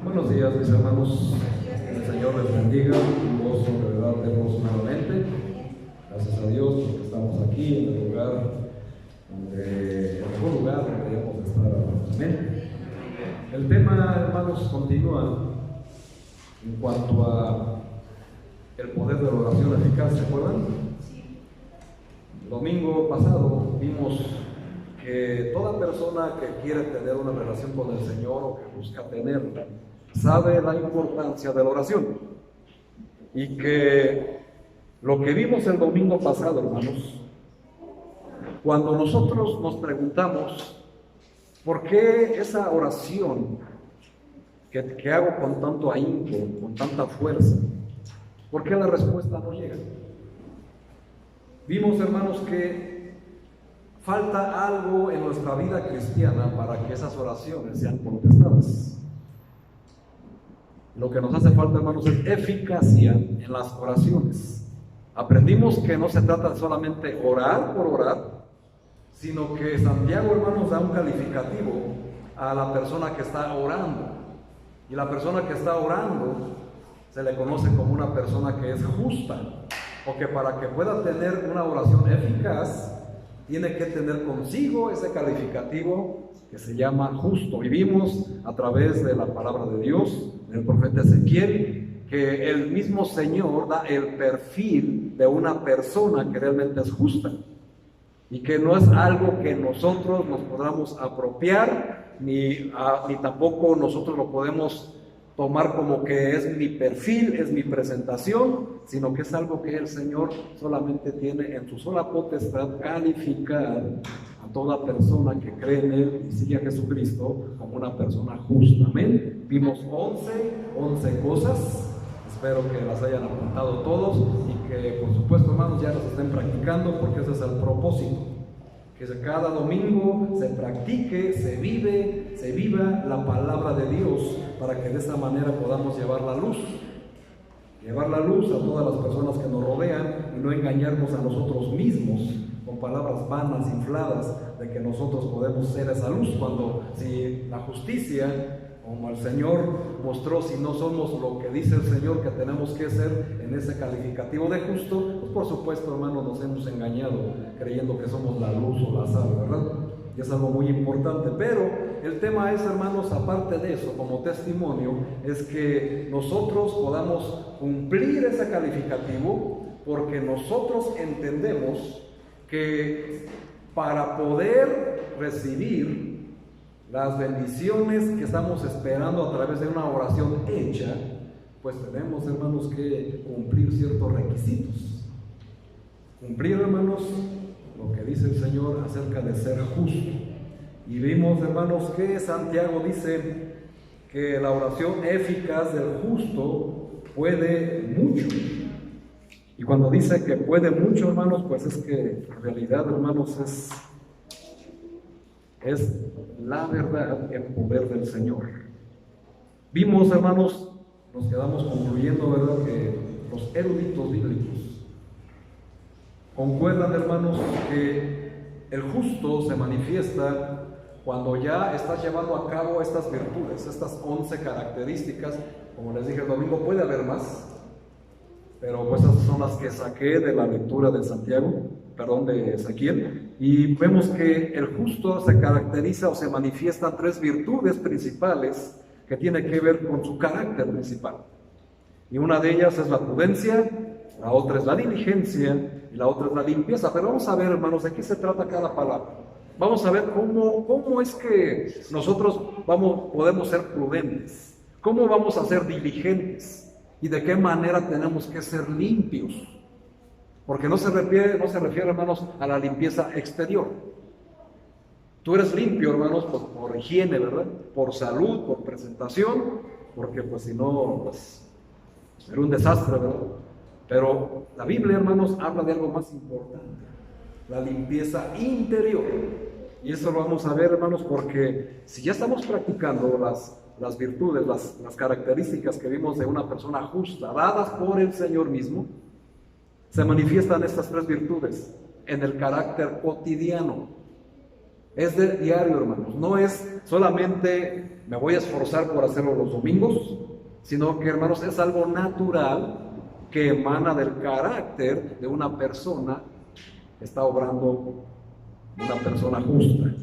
Buenos días, mis hermanos. El Señor les bendiga. Un gozo de verdad verlos nuevamente. Gracias a Dios porque estamos aquí en el mejor lugar donde debemos estar. Amén. El tema, hermanos, continúa en cuanto a el poder de la oración eficaz. ¿Se acuerdan? El domingo pasado vimos que toda persona que quiere tener una relación con el Señor o que busca tenerla, sabe la importancia de la oración. Y que lo que vimos el domingo pasado, hermanos, cuando nosotros nos preguntamos por qué esa oración que hago con tanto ahínco, con tanta fuerza, ¿por qué la respuesta no llega? Vimos, hermanos, que falta algo en nuestra vida cristiana para que esas oraciones sean contestadas. Lo que nos hace falta, hermanos, es eficacia en las oraciones. Aprendimos que no se trata solamente orar por orar, sino que Santiago, hermanos, da un calificativo a la persona que está orando. Y la persona que está orando se le conoce como una persona que es justa, porque para que pueda tener una oración eficaz, tiene que tener consigo ese calificativo que se llama justo. Vivimos a través de la palabra de Dios, del profeta Ezequiel, que el mismo Señor da el perfil de una persona que realmente es justa y que no es algo que nosotros nos podamos apropiar, ni tampoco nosotros lo podemos tomar como que es mi perfil, es mi presentación, sino que es algo que el Señor solamente tiene en su sola potestad calificar a toda persona que cree en Él y sigue a Jesucristo como una persona justa. Amén. Vimos 11 cosas, espero que las hayan apuntado todos y que por supuesto, hermanos, ya las estén practicando, porque ese es el propósito. Que cada domingo se practique, se viva la palabra de Dios, para que de esa manera podamos llevar la luz a todas las personas que nos rodean y no engañarnos a nosotros mismos con palabras vanas, infladas, de que nosotros podemos ser esa luz, cuando si la justicia, como el Señor mostró, si no somos lo que dice el Señor que tenemos que ser en ese calificativo de justo, pues por supuesto, hermanos, nos hemos engañado creyendo que somos la luz o la sal, ¿verdad? Y es algo muy importante. Pero el tema es, hermanos, aparte de eso, como testimonio, es que nosotros podamos cumplir ese calificativo, porque nosotros entendemos que para poder recibir las bendiciones que estamos esperando a través de una oración hecha, pues tenemos, hermanos, que cumplir ciertos requisitos. Cumplir, hermanos, lo que dice el Señor acerca de ser justo. Y vimos, hermanos, que Santiago dice que la oración eficaz del justo puede mucho. Y cuando dice que puede mucho, hermanos, pues es que en realidad, hermanos, es la verdad, el poder del Señor. Vimos, hermanos, nos quedamos concluyendo, ¿verdad?, que los eruditos bíblicos concuerdan, hermanos, que el justo se manifiesta cuando ya estás llevando a cabo estas virtudes, estas 11 características. Como les dije el domingo, puede haber más, pero pues esas son las que saqué de la lectura de de Ezequiel, y vemos que el justo se caracteriza o se manifiestan 3 virtudes principales que tienen que ver con su carácter principal. Y una de ellas es la prudencia, la otra es la diligencia y la otra es la limpieza. Pero vamos a ver, hermanos, de qué se trata cada palabra. Vamos a ver cómo es que nosotros podemos ser prudentes, cómo vamos a ser diligentes y de qué manera tenemos que ser limpios. Porque no se refiere, hermanos, a la limpieza exterior. Tú eres limpio, hermanos, por higiene, ¿verdad? Por salud, por presentación, porque pues si no, pues era un desastre, ¿verdad? Pero la Biblia, hermanos, habla de algo más importante: la limpieza interior. Y eso lo vamos a ver, hermanos, porque si ya estamos practicando las virtudes, las características que vimos de una persona justa, dadas por el Señor mismo, se manifiestan estas 3 virtudes en el carácter cotidiano. Es de diario, hermanos. No es solamente me voy a esforzar por hacerlo los domingos, sino que, hermanos, es algo natural que emana del carácter de una persona que está obrando, una persona justa.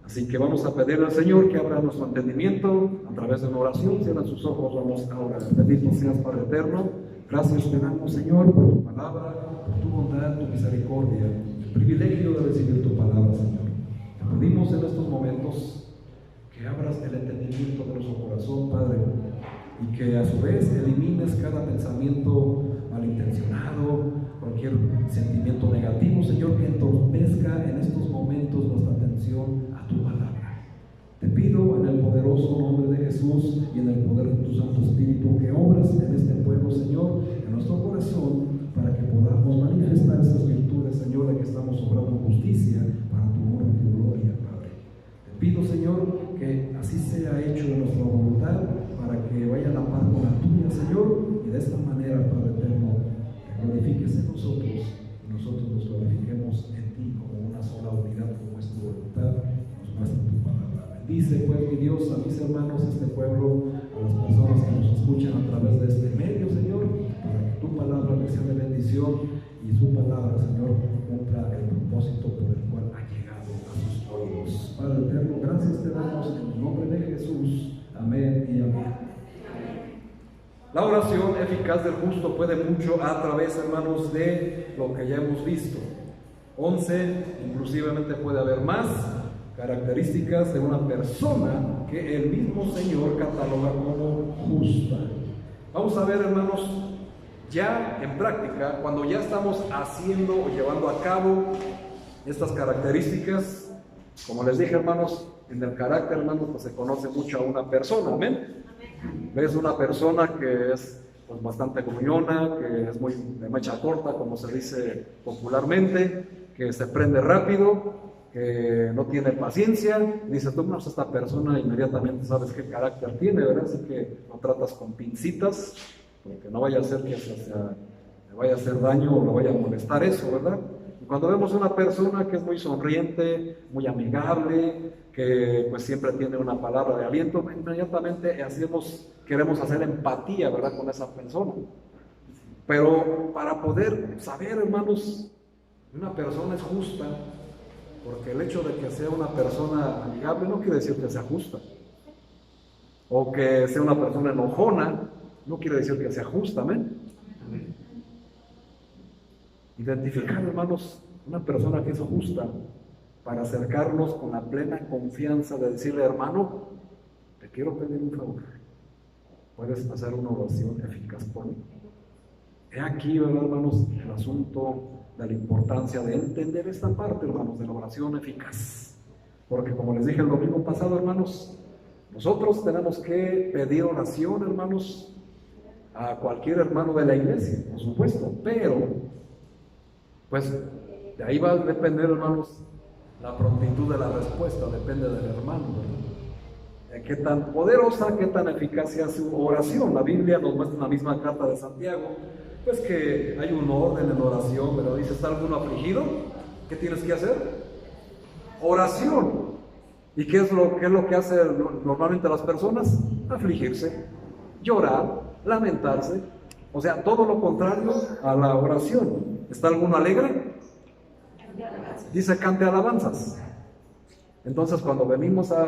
Así que vamos a pedirle al Señor que abra nuestro entendimiento a través de una oración. Cierra sus ojos, vamos a orar. Bendito seas, Padre eterno. Gracias te damos, Señor, por tu palabra, por tu bondad, tu misericordia, el privilegio de recibir tu palabra, Señor. Te pedimos en estos momentos que abras el entendimiento de nuestro corazón, Padre, y que a su vez elimines cada pensamiento malintencionado, cualquier sentimiento negativo, Señor, que entorpezca en estos momentos nuestra atención a tu palabra. Te pido en el poderoso nombre de Jesús y en el poder de tu Santo Espíritu que obras en este pueblo, Señor, en nuestro corazón, para que podamos manifestar esas virtudes, Señor, de que estamos obrando justicia para tu honra y tu gloria, Padre. Te pido, Señor, que así sea hecho de nuestra voluntad, para que vaya a la par con la tuya, Señor, y de esta manera, Padre eterno, te glorifiques en nosotros y nosotros nos glorifiquemos en ti como una sola unidad, como es tu voluntad, nos muestra tu palabra. Bendice, pues, mi Dios, a mis hermanos, a este pueblo, a las personas que nos escuchan a través de este medio, Señor, para que tu palabra les sea de bendición y su palabra, Señor, cumpla el propósito por el cual ha llegado a sus oídos. Padre eterno, gracias te damos en el nombre de Jesús. Amén y amén. La oración eficaz del justo puede mucho a través, hermanos, de lo que ya hemos visto. 11, inclusivamente puede haber más características de una persona que el mismo Señor cataloga como justa. Vamos a ver, hermanos, ya en práctica, cuando ya estamos haciendo o llevando a cabo estas características, como les dije, hermanos, en el carácter, hermanos, pues se conoce mucho a una persona, amén. Ves una persona que es pues bastante gruñona, que es muy de mecha corta, como se dice popularmente, que se prende rápido, que no tiene paciencia. Dices tú, no, esta persona inmediatamente sabes qué carácter tiene, ¿verdad? Así que lo tratas con pincitas, porque no vaya a ser que le vaya a hacer daño o le vaya a molestar eso, ¿verdad? Y cuando vemos una persona que es muy sonriente, muy amigable, que pues siempre tiene una palabra de aliento, inmediatamente queremos hacer empatía, ¿verdad?, con esa persona. Pero para poder saber, hermanos, una persona es justa, porque el hecho de que sea una persona amigable no quiere decir que sea justa, o que sea una persona enojona no quiere decir que sea justa, amén. Identificar, hermanos, una persona que es justa, para acercarnos con la plena confianza de decirle, hermano, te quiero pedir un favor, ¿puedes hacer una oración eficaz por mí? He aquí, ¿verdad, hermanos, el asunto de la importancia de entender esta parte, hermanos, de la oración eficaz. Porque como les dije el domingo pasado, hermanos, nosotros tenemos que pedir oración, hermanos, a cualquier hermano de la iglesia, por supuesto, pero pues de ahí va a depender, hermanos, la prontitud de la respuesta, depende del hermano, ¿verdad? Qué tan poderosa, qué tan eficaz sea su oración. La Biblia nos muestra en la misma carta de Santiago, pues que hay un orden en oración, ¿verdad? Dice, ¿está alguno afligido? ¿Qué tienes que hacer? Oración. ¿Y qué es lo que hacen normalmente las personas? Afligirse, llorar, lamentarse. O sea, todo lo contrario a la oración. ¿Está alguno alegre? Dice, cante alabanzas. Entonces, cuando venimos a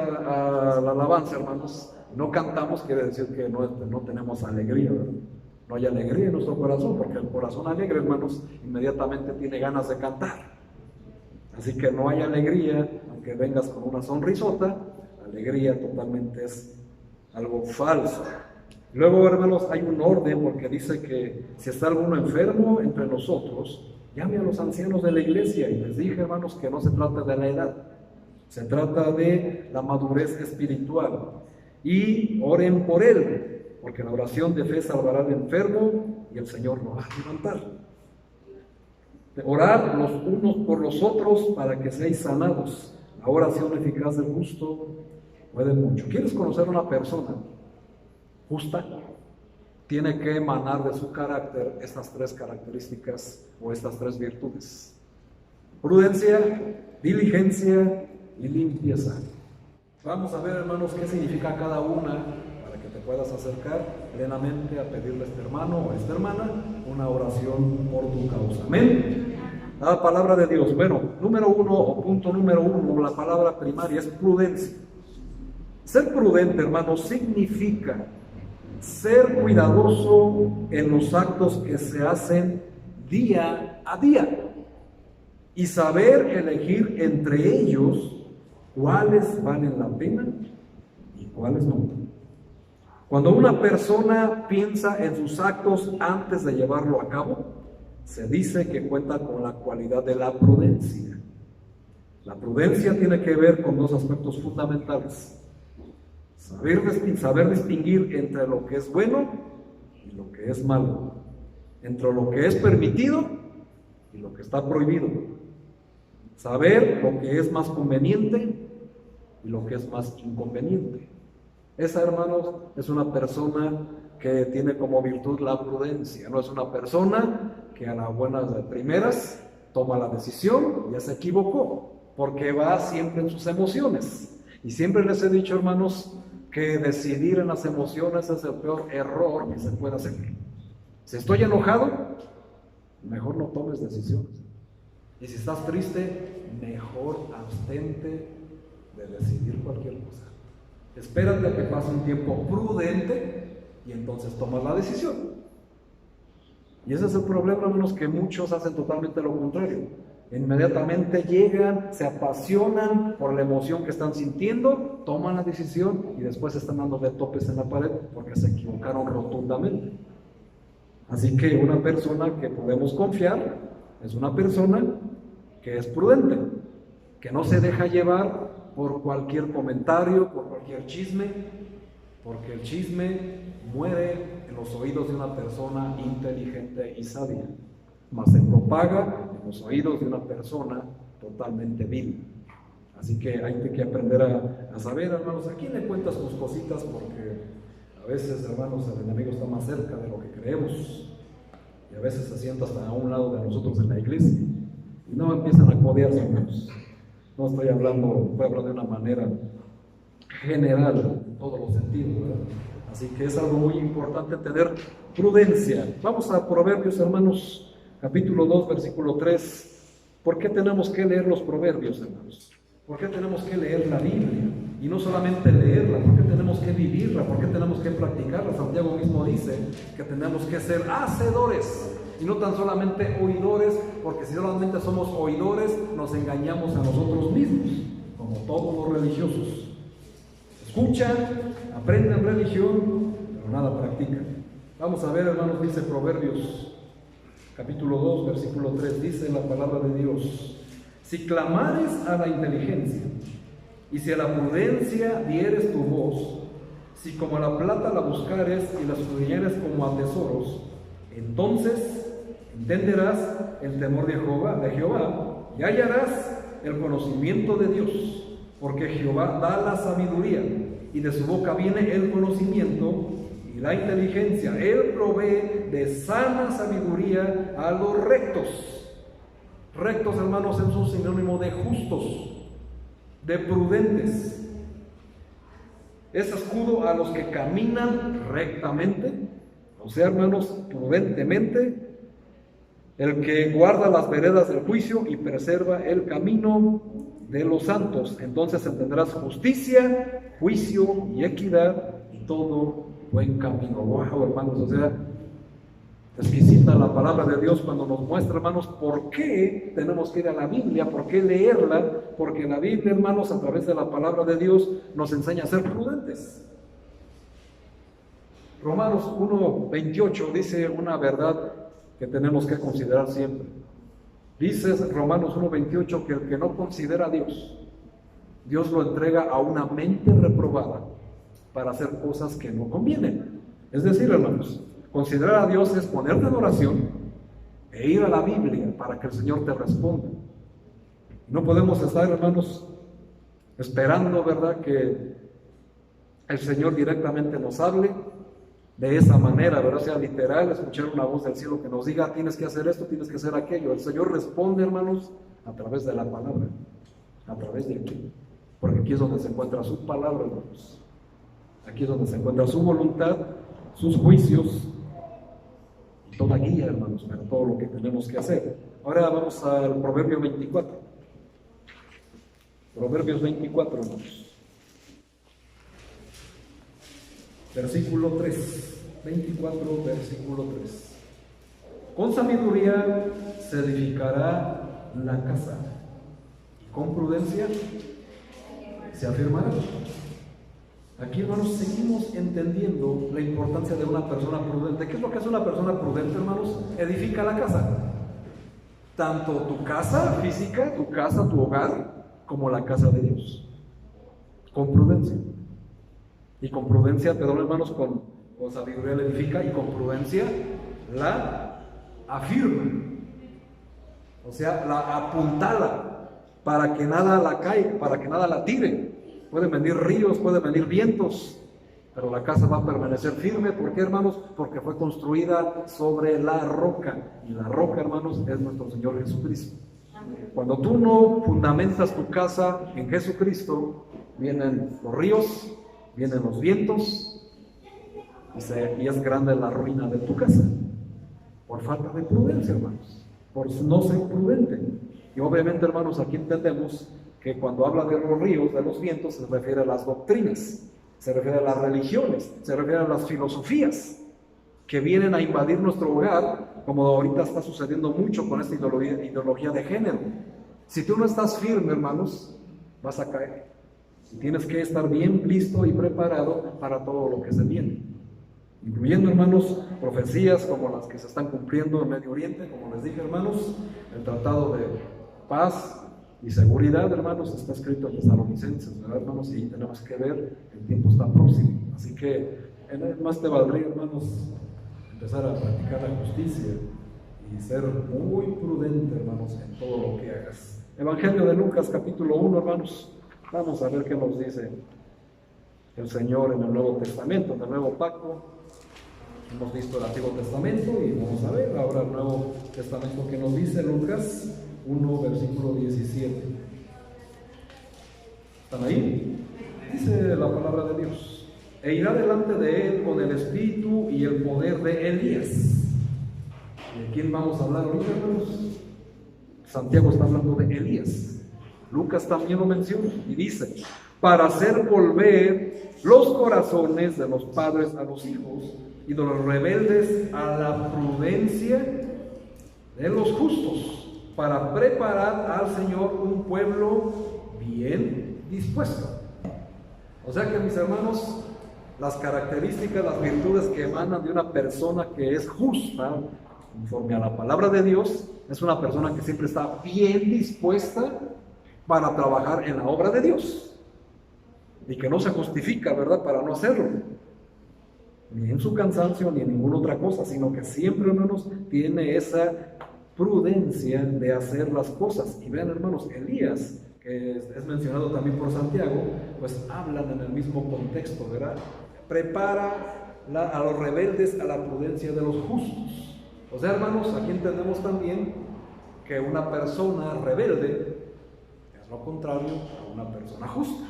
la alabanza, hermanos, no cantamos, quiere decir que no tenemos alegría, ¿verdad? No hay alegría en nuestro corazón, porque el corazón alegre, hermanos, inmediatamente tiene ganas de cantar. Así que no hay alegría, aunque vengas con una sonrisota, alegría totalmente es algo falso. Luego, hermanos, hay un orden, porque dice que si está alguno enfermo entre nosotros, llame a los ancianos de la iglesia. Y les dije, hermanos, que no se trata de la edad, se trata de la madurez espiritual. Y oren por él, porque la oración de fe salvará al enfermo y el Señor lo va a levantar. Orar los unos por los otros para que seáis sanados. La oración eficaz del justo puede mucho. ¿Quieres conocer una persona justa? Tiene que emanar de su carácter estas tres características o estas tres virtudes: prudencia, diligencia y limpieza. Vamos a ver, hermanos, qué significa cada una para que te puedas acercar plenamente a pedirle a este hermano o a esta hermana una oración por tu causa. Amén. La palabra de Dios. Bueno, número uno o punto número uno, la palabra primaria es prudencia. Ser prudente, hermanos, significa ser cuidadoso en los actos que se hacen día a día y saber elegir entre ellos cuáles valen la pena y cuáles no. Cuando una persona piensa en sus actos antes de llevarlo a cabo, se dice que cuenta con la cualidad de la prudencia. La prudencia tiene que ver con dos aspectos fundamentales: saber distinguir entre lo que es bueno y lo que es malo, entre lo que es permitido y lo que está prohibido, saber lo que es más conveniente y lo que es más inconveniente. Esa, hermanos, es una persona que tiene como virtud la prudencia. No es una persona que a las buenas de primeras toma la decisión y ya se equivocó, porque va siempre en sus emociones. Y siempre les he dicho, hermanos, que decidir en las emociones es el peor error que se puede hacer. Si estoy enojado, mejor no tomes decisiones. Y si estás triste, mejor abstente de decidir cualquier cosa. Espérate a que pase un tiempo prudente y entonces tomas la decisión. Y ese es el problema, hermanos, que muchos hacen totalmente lo contrario. Inmediatamente llegan, se apasionan por la emoción que están sintiendo, toman la decisión y después están dando de topes en la pared porque se equivocaron rotundamente. Así que una persona que podemos confiar es una persona que es prudente, que no se deja llevar por cualquier comentario, por cualquier chisme, porque el chisme muere en los oídos de una persona inteligente y sabia, mas se propaga en los oídos de una persona totalmente vil. Así que hay que aprender a saber, hermanos, a quién le cuentas tus cositas, porque a veces, hermanos, el enemigo está más cerca de lo que creemos y a veces se sienta hasta a un lado de nosotros en la iglesia y no empiezan a codearse, hermanos. No estoy hablando, voy a hablar de una manera general, en todos los sentidos, ¿verdad? Así que es algo muy importante tener prudencia. Vamos a Proverbios, hermanos, capítulo 2, versículo 3. ¿Por qué tenemos que leer los Proverbios, hermanos? ¿Por qué tenemos que leer la Biblia? Y no solamente leerla, ¿por qué tenemos que vivirla? ¿Por qué tenemos que practicarla? Santiago mismo dice que tenemos que ser hacedores y no tan solamente oidores, porque si solamente somos oidores nos engañamos a nosotros mismos, como todos los religiosos. Escuchan, aprenden religión, pero nada practican. Vamos a ver, hermanos, dice Proverbios capítulo 2, versículo 3, dice la palabra de Dios: si clamares a la inteligencia y si a la prudencia dieres tu voz, si como a la plata la buscares y la escudriñares como a tesoros, entonces entenderás el temor de Jehová y hallarás el conocimiento de Dios, porque Jehová da la sabiduría y de su boca viene el conocimiento y la inteligencia. Él provee de sana sabiduría a los rectos. Rectos, hermanos, es un sinónimo de justos, de prudentes. Es escudo a los que caminan rectamente, o sea, hermanos, prudentemente. El que guarda las veredas del juicio y preserva el camino de los santos. Entonces entenderás justicia, juicio y equidad y todo buen camino. Wow, hermanos, o sea, exquisita la palabra de Dios cuando nos muestra, hermanos, por qué tenemos que ir a la Biblia, por qué leerla, porque la Biblia, hermanos, a través de la palabra de Dios nos enseña a ser prudentes. Romanos 1:28 dice una verdad que tenemos que considerar siempre. Dice Romanos 1:28 que el que no considera a Dios, Dios lo entrega a una mente reprobada para hacer cosas que no convienen. Es decir, hermanos, considerar a Dios es ponerte en oración e ir a la Biblia para que el Señor te responda. No podemos estar, hermanos, esperando, ¿verdad?, que el Señor directamente nos hable de esa manera, ¿verdad? O sea, literal, escuchar una voz del cielo que nos diga, tienes que hacer esto, tienes que hacer aquello. El Señor responde, hermanos, a través de la palabra, a través de aquí. porque aquí es donde se encuentra su palabra, hermanos. Aquí es donde se encuentra su voluntad, sus juicios, y toda guía, hermanos, para todo lo que tenemos que hacer. Ahora vamos al Proverbio 24. Proverbios 24, hermanos. Versículo 3. 24, versículo 3. Con sabiduría se edificará la casa, y con prudencia se afirmará. Aquí, hermanos, seguimos entendiendo la importancia de una persona prudente. ¿Qué es lo que hace una persona prudente, hermanos? Edifica la casa. Tanto tu casa física, tu casa, tu hogar, como la casa de Dios. Con prudencia. Y con prudencia, perdón, hermanos, con sabiduría la edifica, y con prudencia la afirma. O sea, la apuntala para que nada la caiga, para que nada la tire. Pueden venir ríos, pueden venir vientos, pero la casa va a permanecer firme. ¿Por qué, hermanos? Porque fue construida sobre la roca. Y la roca, hermanos, es nuestro Señor Jesucristo. Cuando tú no fundamentas tu casa en Jesucristo, vienen los ríos, vienen los vientos, y es grande la ruina de tu casa. Por falta de prudencia, hermanos. Por no ser prudente. Y obviamente, hermanos, aquí entendemos que cuando habla de los ríos, de los vientos, se refiere a las doctrinas, se refiere a las religiones, se refiere a las filosofías que vienen a invadir nuestro hogar, como ahorita está sucediendo mucho con esta ideología de género. Si tú no estás firme, hermanos, vas a caer. Tienes que estar bien listo y preparado para todo lo que se viene, incluyendo, hermanos, profecías como las que se están cumpliendo en Medio Oriente. Como les dije, hermanos, el tratado de paz y seguridad, hermanos, está escrito en Tesalonicenses, ¿verdad, hermanos? Y tenemos que ver que el tiempo está próximo. Así que más te valdría, hermanos, empezar a practicar la justicia y ser muy prudente, hermanos, en todo lo que hagas. Evangelio de Lucas, capítulo 1, hermanos. Vamos a ver qué nos dice el Señor en el Nuevo Testamento, en el Nuevo Pacto. Hemos visto el Antiguo Testamento y vamos a ver ahora el Nuevo Testamento que nos dice Lucas 1, versículo 17. ¿Están ahí? Dice la palabra de Dios: e irá delante de él con el espíritu y el poder de Elías. ¿De quién vamos a hablar ahorita, hermanos? Santiago está hablando de Elías. Lucas también lo menciona y dice: para hacer volver los corazones de los padres a los hijos y de los rebeldes a la prudencia de los justos, para preparar al Señor un pueblo bien dispuesto. O sea que, mis hermanos, las características, las virtudes que emanan de una persona que es justa, conforme a la palabra de Dios, es una persona que siempre está bien dispuesta para trabajar en la obra de Dios, y que no se justifica, ¿verdad?, para no hacerlo, ni en su cansancio, ni en ninguna otra cosa, sino que siempre, hermanos, tiene esa prudencia de hacer las cosas. Y vean, hermanos, Elías, que es mencionado también por Santiago, pues hablan en el mismo contexto, ¿verdad? Prepara a los rebeldes a la prudencia de los justos. O sea, hermanos, aquí entendemos también que una persona rebelde es lo contrario a una persona justa.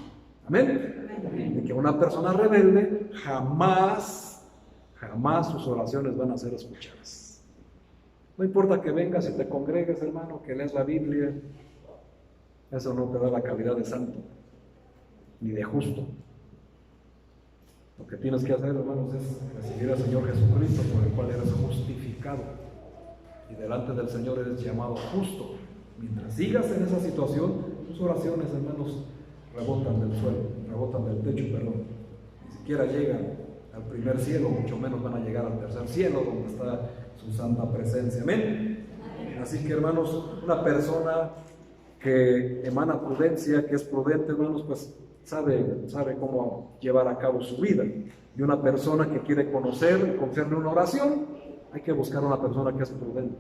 Amén. Y que una persona rebelde jamás sus oraciones van a ser escuchadas. No importa que vengas y te congregues, hermano, que lees la Biblia, eso no te da la calidad de santo ni de justo. Lo que tienes que hacer, hermanos, es recibir al Señor Jesucristo, por el cual eres justificado, y delante del Señor eres llamado justo. Mientras sigas en esa situación, tus oraciones, hermanos, rebotan del suelo, rebotan del techo, perdón. Ni siquiera llegan al primer cielo, mucho menos van a llegar al tercer cielo, donde está su santa presencia. Amén. Así que, hermanos, una persona que emana prudencia, que es prudente, hermanos, pues sabe cómo llevar a cabo su vida. Y una persona que quiere conocer y confiarle una oración, hay que buscar una persona que es prudente,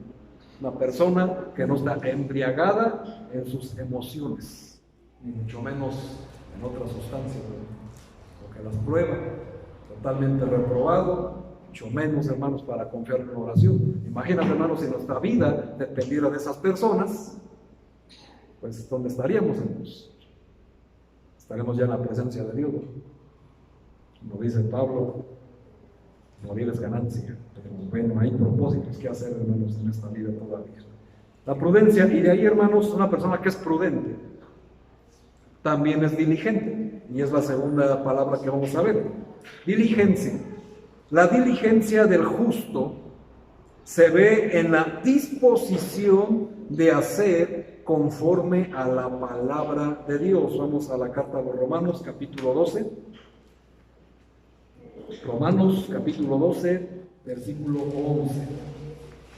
una persona que no está embriagada en sus emociones, ni mucho menos en otras sustancias, o que las prueba, totalmente reprobado, mucho menos, hermanos, para confiar en una oración. Imagínate, hermanos, si nuestra vida dependiera de esas personas, pues ¿dónde estaríamos, hermanos? estaremos ya en la presencia de Dios. Como dice Pablo, morir es ganancia. Pero bueno, hay propósitos que hacer, hermanos, en esta vida todavía. La prudencia, y de ahí, hermanos, una persona que es prudente también es diligente, y es la segunda palabra que vamos a ver. Diligencia. La diligencia del justo se ve en la disposición de hacer conforme a la palabra de Dios. Vamos a la carta a los Romanos, capítulo 12. Romanos, capítulo 12, versículo 11.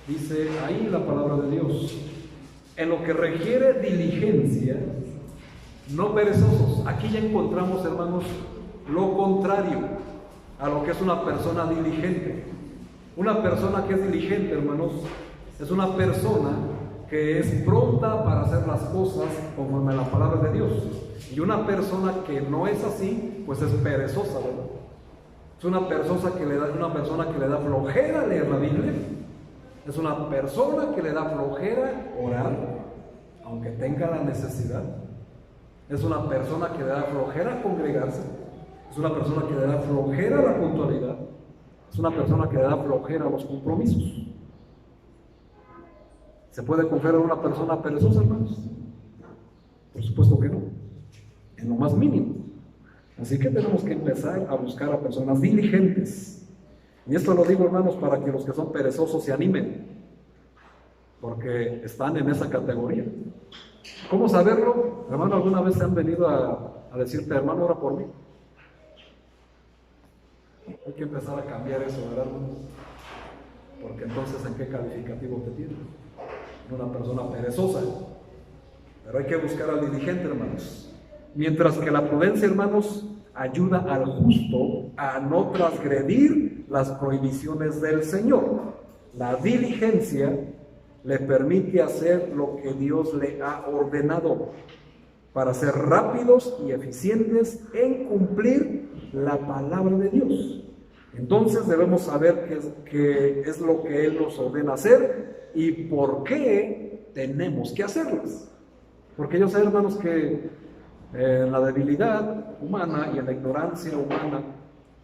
Dice ahí la palabra de Dios: en lo que requiere diligencia, no perezosos. Aquí ya encontramos, hermanos, lo contrario a lo que es una persona diligente. Una persona que es diligente, hermanos, es una persona que es pronta para hacer las cosas conforme a la palabra de Dios. Y una persona que no es así, pues es perezosa, ¿verdad? Es una persona que le da flojera leer la Biblia. Es una persona que le da flojera orar, aunque tenga la necesidad. Es una persona que le da flojera congregarse. Es una persona que le da flojera la puntualidad. Es una persona que le da flojera los compromisos. ¿Se puede confiar en una persona perezosa, hermanos? Por supuesto que no, en lo más mínimo. Así que tenemos que empezar a buscar a personas diligentes. Y esto lo digo, hermanos, para que los que son perezosos se animen, porque están en esa categoría. ¿Cómo saberlo? Hermano, ¿alguna vez se han venido a decirte, hermano, ora por mí? Hay que empezar a cambiar eso, ¿verdad, hermanos? Porque entonces, ¿en qué calificativo te tienen? Una persona perezosa. Pero hay que buscar al diligente, hermanos. Mientras que la prudencia, hermanos, ayuda al justo a no transgredir las prohibiciones del Señor. La diligencia le permite hacer lo que Dios le ha ordenado para ser rápidos y eficientes en cumplir la palabra de Dios. Entonces debemos saber qué es lo que Él nos ordena hacer y por qué tenemos que hacerlas. Porque yo sé, hermanos, que en la debilidad humana y en la ignorancia humana,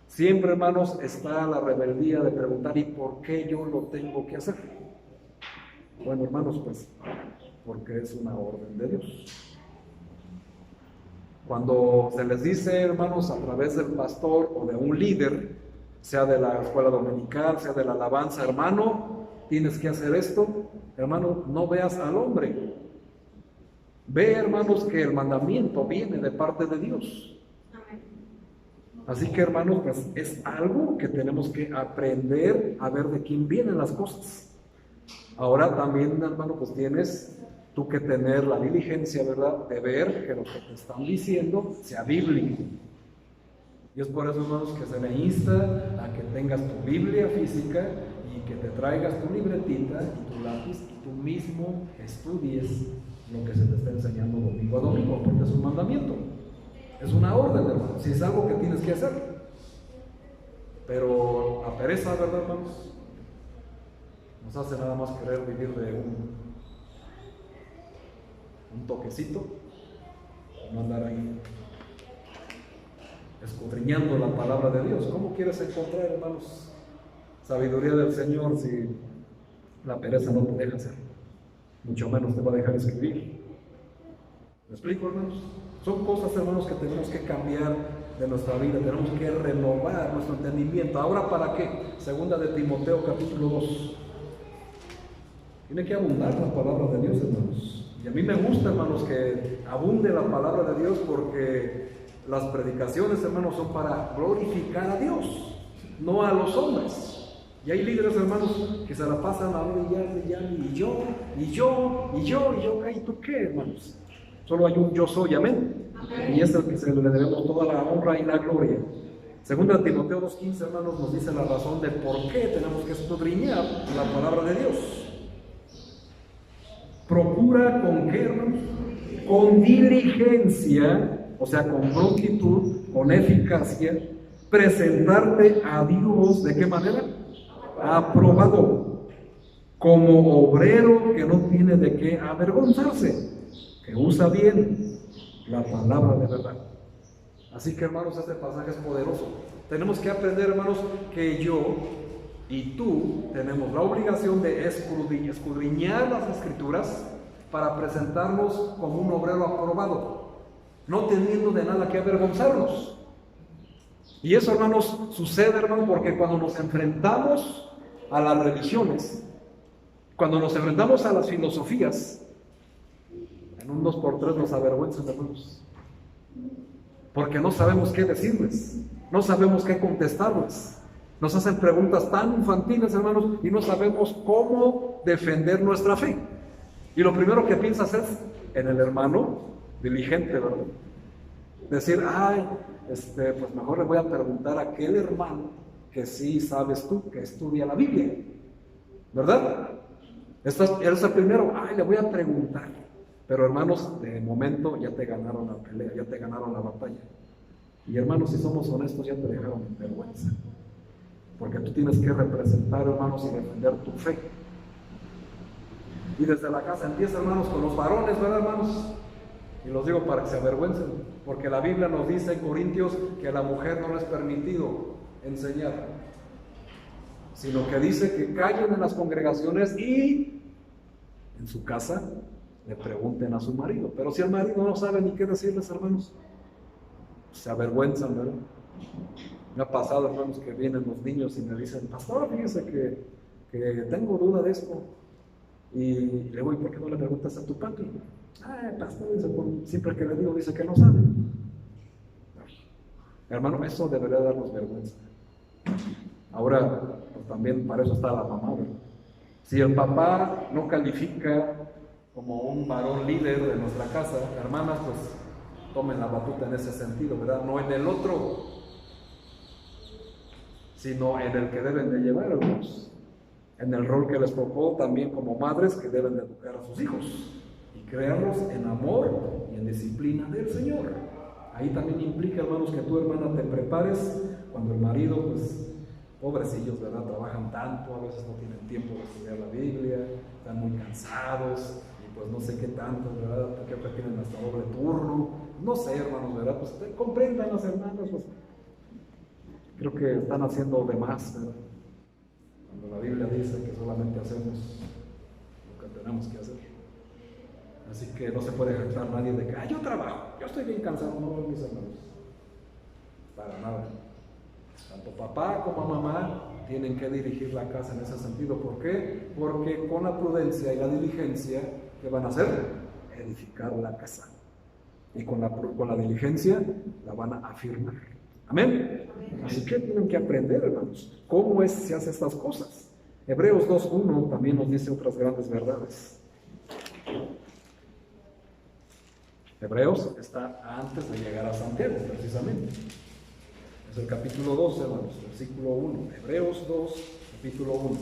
siempre, hermanos, está la rebeldía de preguntar: ¿y por qué yo lo tengo que hacer? Bueno, hermanos, pues porque es una orden de Dios. Cuando se les dice, hermanos, a través del pastor o de un líder, sea de la escuela dominical, sea de la alabanza, hermano, tienes que hacer esto, hermano, no veas al hombre. Ve, hermanos, que el mandamiento viene de parte de Dios. Así que, hermanos, pues es algo que tenemos que aprender a ver de quién vienen las cosas. Ahora también, hermano, pues tienes tú que tener la diligencia, ¿verdad?, de ver que lo que te están diciendo sea bíblico. Y es por eso, hermanos, que se le insta a que tengas tu Biblia física y que te traigas tu libretita y tu lápiz y tú mismo estudies lo que se te está enseñando domingo a domingo, porque es un mandamiento, es una orden, hermano, si es algo que tienes que hacer. Pero a pereza, ¿verdad, hermanos?, nos hace nada más querer vivir de un toquecito, no andar ahí escudriñando la palabra de Dios. ¿Cómo quieres encontrar, hermanos, sabiduría del Señor si la pereza no te deja hacer? Mucho menos te va a dejar escribir. ¿Me explico, hermanos? Son cosas, hermanos, que tenemos que cambiar de nuestra vida, tenemos que renovar nuestro entendimiento. ¿Ahora para qué? Segunda de Timoteo, capítulo 2. Tiene que abundar la palabra de Dios, hermanos. Y a mí me gusta, hermanos, que abunde la palabra de Dios, porque las predicaciones, hermanos, son para glorificar a Dios, no a los hombres. Y hay líderes, hermanos, que se la pasan a y yo, ¿y tú qué, hermanos? Solo hay un yo soy, amén. Y es el que se le debemos toda la honra y la gloria. Segunda Timoteo 2:15, hermanos, nos dice la razón de por qué tenemos que escudriñar la palabra de Dios. Procura con qué, hermanos? Con diligencia, o sea, con prontitud, con eficacia, presentarte a Dios, ¿de qué manera? Aprobado, como obrero que no tiene de qué avergonzarse, que usa bien la palabra de verdad. Así que, hermanos, este pasaje es poderoso. Tenemos que aprender, hermanos, que yo y tú tenemos la obligación de escudriñar las Escrituras para presentarnos como un obrero aprobado, no teniendo de nada que avergonzarnos. Y eso, hermanos, sucede, hermanos, porque cuando nos enfrentamos a las religiones, cuando nos enfrentamos a las filosofías, en un 2x3 nos avergüenzan, hermanos, porque no sabemos qué decirles, no sabemos qué contestarles. Nos hacen preguntas tan infantiles, hermanos, y no sabemos cómo defender nuestra fe. Y lo primero que piensas es en el hermano diligente, ¿verdad? Decir, pues mejor le voy a preguntar a aquel hermano que sí sabes tú, que estudia la Biblia, ¿verdad? Eres el primero, le voy a preguntar. Pero hermanos, de momento ya te ganaron la pelea, ya te ganaron la batalla. Y hermanos, si somos honestos, ya te dejaron en vergüenza. Porque tú tienes que representar, hermanos, y defender tu fe. Y desde la casa empieza, hermanos, con los varones, ¿verdad, hermanos? Y los digo para que se avergüencen, porque la Biblia nos dice en Corintios que a la mujer no le es permitido enseñar, sino que dice que callen en las congregaciones y en su casa le pregunten a su marido. Pero si el marido no sabe ni qué decirles, hermanos, se avergüenzan, ¿verdad? Me ha pasado, hermanos, que vienen los niños y me dicen, pastor, fíjese que tengo duda de esto. Y le digo, ¿y por qué no le preguntas a tu papi? Pastor, dice, siempre que le digo, dice que no sabe. Hermano, eso debería darnos vergüenza. Ahora, pues también para eso está la mamá, ¿verdad? Si el papá no califica como un varón líder de nuestra casa, hermanas, pues tomen la batuta en ese sentido, ¿verdad? No en el otro, sino en el que deben de llevar, hermanos. En el rol que les tocó también como madres, que deben de educar a sus hijos y crearlos en amor y en disciplina del Señor. Ahí también implica, hermanos, que tu hermana te prepares cuando el marido, pues, pobrecillos, ¿verdad? Trabajan tanto, a veces no tienen tiempo de estudiar la Biblia, están muy cansados y pues no sé qué tanto, ¿verdad? Porque tienen hasta doble turno. No sé, hermanos, ¿verdad? Pues comprendan las hermanas, pues creo que están haciendo de más, ¿verdad? Cuando la Biblia dice que solamente hacemos lo que tenemos que hacer. Así que no se puede jactar nadie de que, yo trabajo, yo estoy bien cansado, no, mis hermanos. Para nada. Tanto papá como mamá tienen que dirigir la casa en ese sentido. ¿Por qué? Porque con la prudencia y la diligencia, ¿qué van a hacer? Edificar la casa. Y con la diligencia la van a afirmar. Amén. Así que tienen que aprender, hermanos, cómo se hacen estas cosas. Hebreos 2:1 también nos dice otras grandes verdades. Hebreos está antes de llegar a Santiago, precisamente. Es el capítulo 2, hermanos, versículo 1. Hebreos 2, capítulo 1.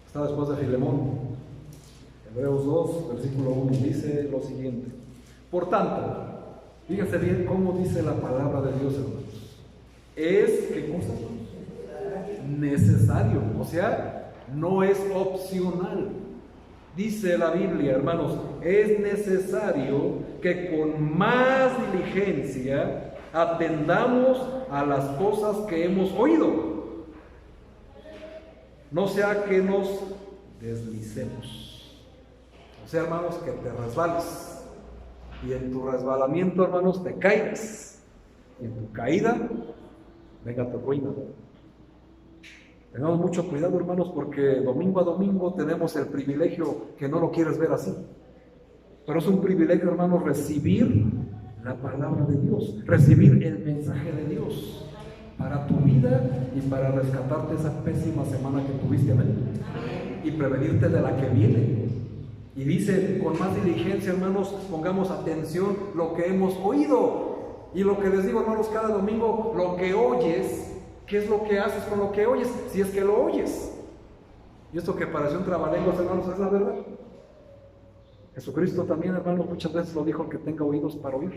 Está después de Filemón. Hebreos 2, versículo 1, dice lo siguiente. Por tanto, fíjense bien cómo dice la palabra de Dios, hermanos. Es, ¿qué cosa? Necesario, o sea, no es opcional. Dice la Biblia, hermanos, es necesario que con más diligencia atendamos a las cosas que hemos oído. No sea que nos deslicemos. O sea, hermanos, que te resbales. Y en tu resbalamiento, hermanos, te caigas. Y en tu caída, venga tu ruina. Tengamos mucho cuidado, hermanos, porque domingo a domingo tenemos el privilegio que no lo quieres ver así. Pero es un privilegio, hermanos, recibir la palabra de Dios, recibir el mensaje de Dios para tu vida y para rescatarte esa pésima semana que tuviste, amén, y prevenirte de la que viene. Y dice, con más diligencia, hermanos, pongamos atención lo que hemos oído. Y lo que les digo, hermanos, cada domingo, lo que oyes, ¿qué es lo que haces con lo que oyes? Si es que lo oyes. Y esto que pareció un trabalenguas, hermanos, es la verdad. Jesucristo también, hermanos, muchas veces lo dijo, que tenga oídos para oír,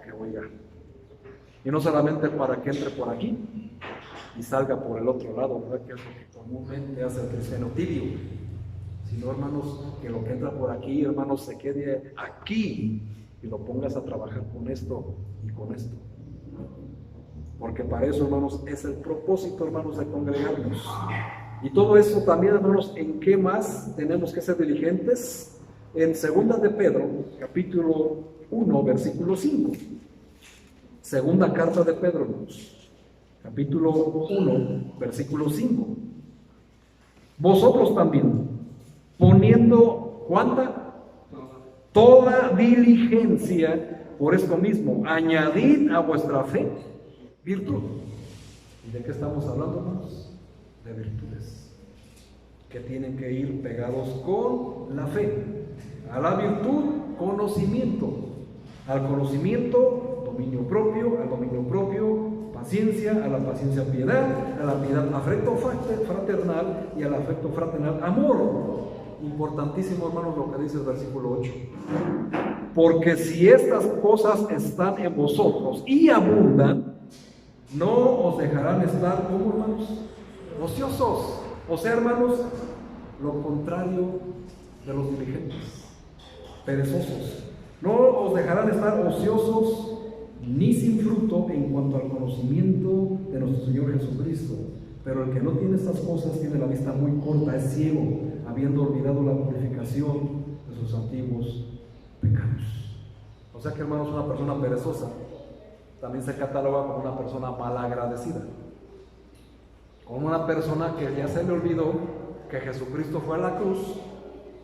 que oiga. Y no solamente para que entre por aquí y salga por el otro lado, ¿verdad? Que es lo que comúnmente hace el cristiano tibio. Sino, hermanos, que lo que entra por aquí, hermanos, se quede aquí y lo pongas a trabajar con esto y con esto. Porque para eso, hermanos, es el propósito, hermanos, de congregarnos. Y todo eso también, hermanos, ¿en qué más tenemos que ser diligentes? En 2 de Pedro, capítulo 1, versículo 5. Segunda carta de Pedro, hermanos, capítulo 1, versículo 5. Vosotros también, poniendo, ¿cuánta? Toda diligencia por esto mismo, añadid a vuestra fe virtud. ¿Y de qué estamos hablando, hermanos? De virtudes que tienen que ir pegados con la fe. A la virtud, conocimiento. Al conocimiento, dominio propio. Al dominio propio, paciencia. A la paciencia, piedad. A la piedad, afecto fraternal. Y al afecto fraternal, amor. Importantísimo, hermanos, lo que dice el versículo 8. Porque si estas cosas están en vosotros y abundan, no os dejarán estar, ¿cómo, hermanos? Ociosos. O sea, hermanos, lo contrario de los diligentes, perezosos. No os dejarán estar ociosos ni sin fruto en cuanto al conocimiento de nuestro Señor Jesucristo. Pero el que no tiene estas cosas tiene la vista muy corta, es ciego, habiendo olvidado la purificación de sus antiguos pecados. O sea que, hermanos, una persona perezosa también se cataloga como una persona malagradecida, como una persona que ya se le olvidó que Jesucristo fue a la cruz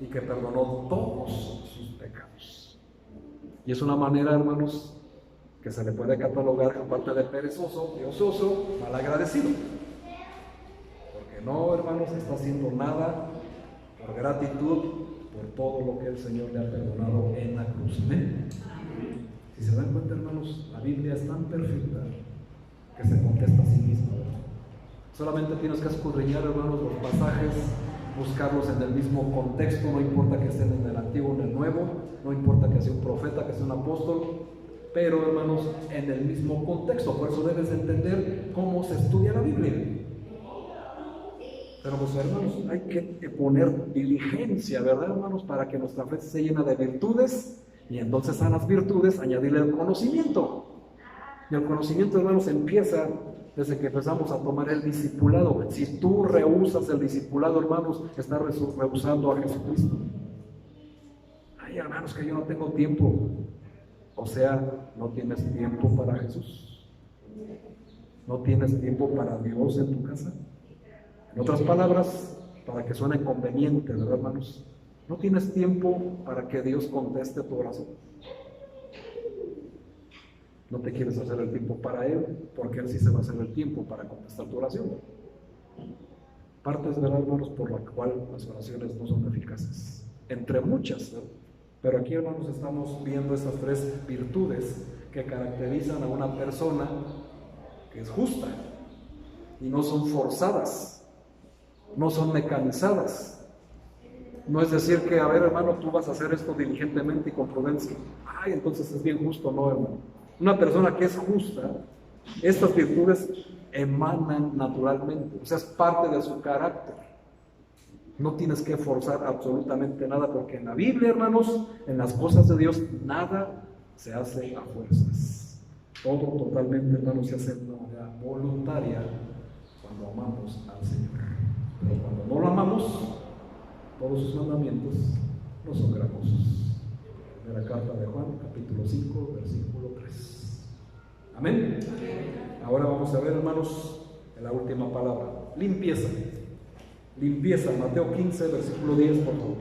y que perdonó todos sus pecados. Y es una manera, hermanos, que se le puede catalogar, aparte de perezoso, de ocioso, malagradecido. Porque no, hermanos, está haciendo nada por gratitud por todo lo que el Señor le ha perdonado en la cruz. ¿Amén? Si se dan cuenta, hermanos, la Biblia es tan perfecta que se contesta a sí misma. Solamente tienes que escudriñar, hermanos, los pasajes, buscarlos en el mismo contexto, no importa que estén en el Antiguo o en el Nuevo, no importa que sea un profeta, que sea un apóstol, pero, hermanos, en el mismo contexto. Por eso debes entender cómo se estudia la Biblia. Pero, pues, hermanos, hay que poner diligencia, ¿verdad, hermanos? Para que nuestra fe se llene de virtudes. Y entonces a las virtudes añadirle el conocimiento. Y el conocimiento, hermanos, empieza desde que empezamos a tomar el discipulado. Si tú rehusas el discipulado, hermanos, estás rehusando a Jesucristo. Ay, hermanos, que yo no tengo tiempo. O sea, no tienes tiempo para Jesús. No tienes tiempo para Dios en tu casa. En otras palabras, para que suene conveniente, ¿verdad, hermanos? No tienes tiempo para que Dios conteste tu oración. No te quieres hacer el tiempo para Él, porque Él sí se va a hacer el tiempo para contestar tu oración. Partes, ¿verdad, hermanos?, por la cual las oraciones no son eficaces. Entre muchas, ¿verdad? Pero aquí, hermanos, estamos viendo esas tres virtudes que caracterizan a una persona que es justa y no son forzadas, no son mecanizadas. No es decir que, a ver, hermano, tú vas a hacer esto diligentemente y con prudencia. Ay, entonces es bien justo. No, hermano. Una persona que es justa, estas virtudes emanan naturalmente, o sea, es parte de su carácter. No tienes que forzar absolutamente nada, porque en la Biblia, hermanos, en las cosas de Dios, nada se hace a fuerzas. Todo totalmente, hermanos, se hace de manera voluntaria cuando amamos al Señor. Pero cuando no lo amamos, todos sus mandamientos no son gravosos. Primera carta de Juan, capítulo 5, versículo 3. Amén. Ahora vamos a ver, hermanos, en la última palabra, limpieza. Limpieza, Mateo 15, versículo 10, por favor.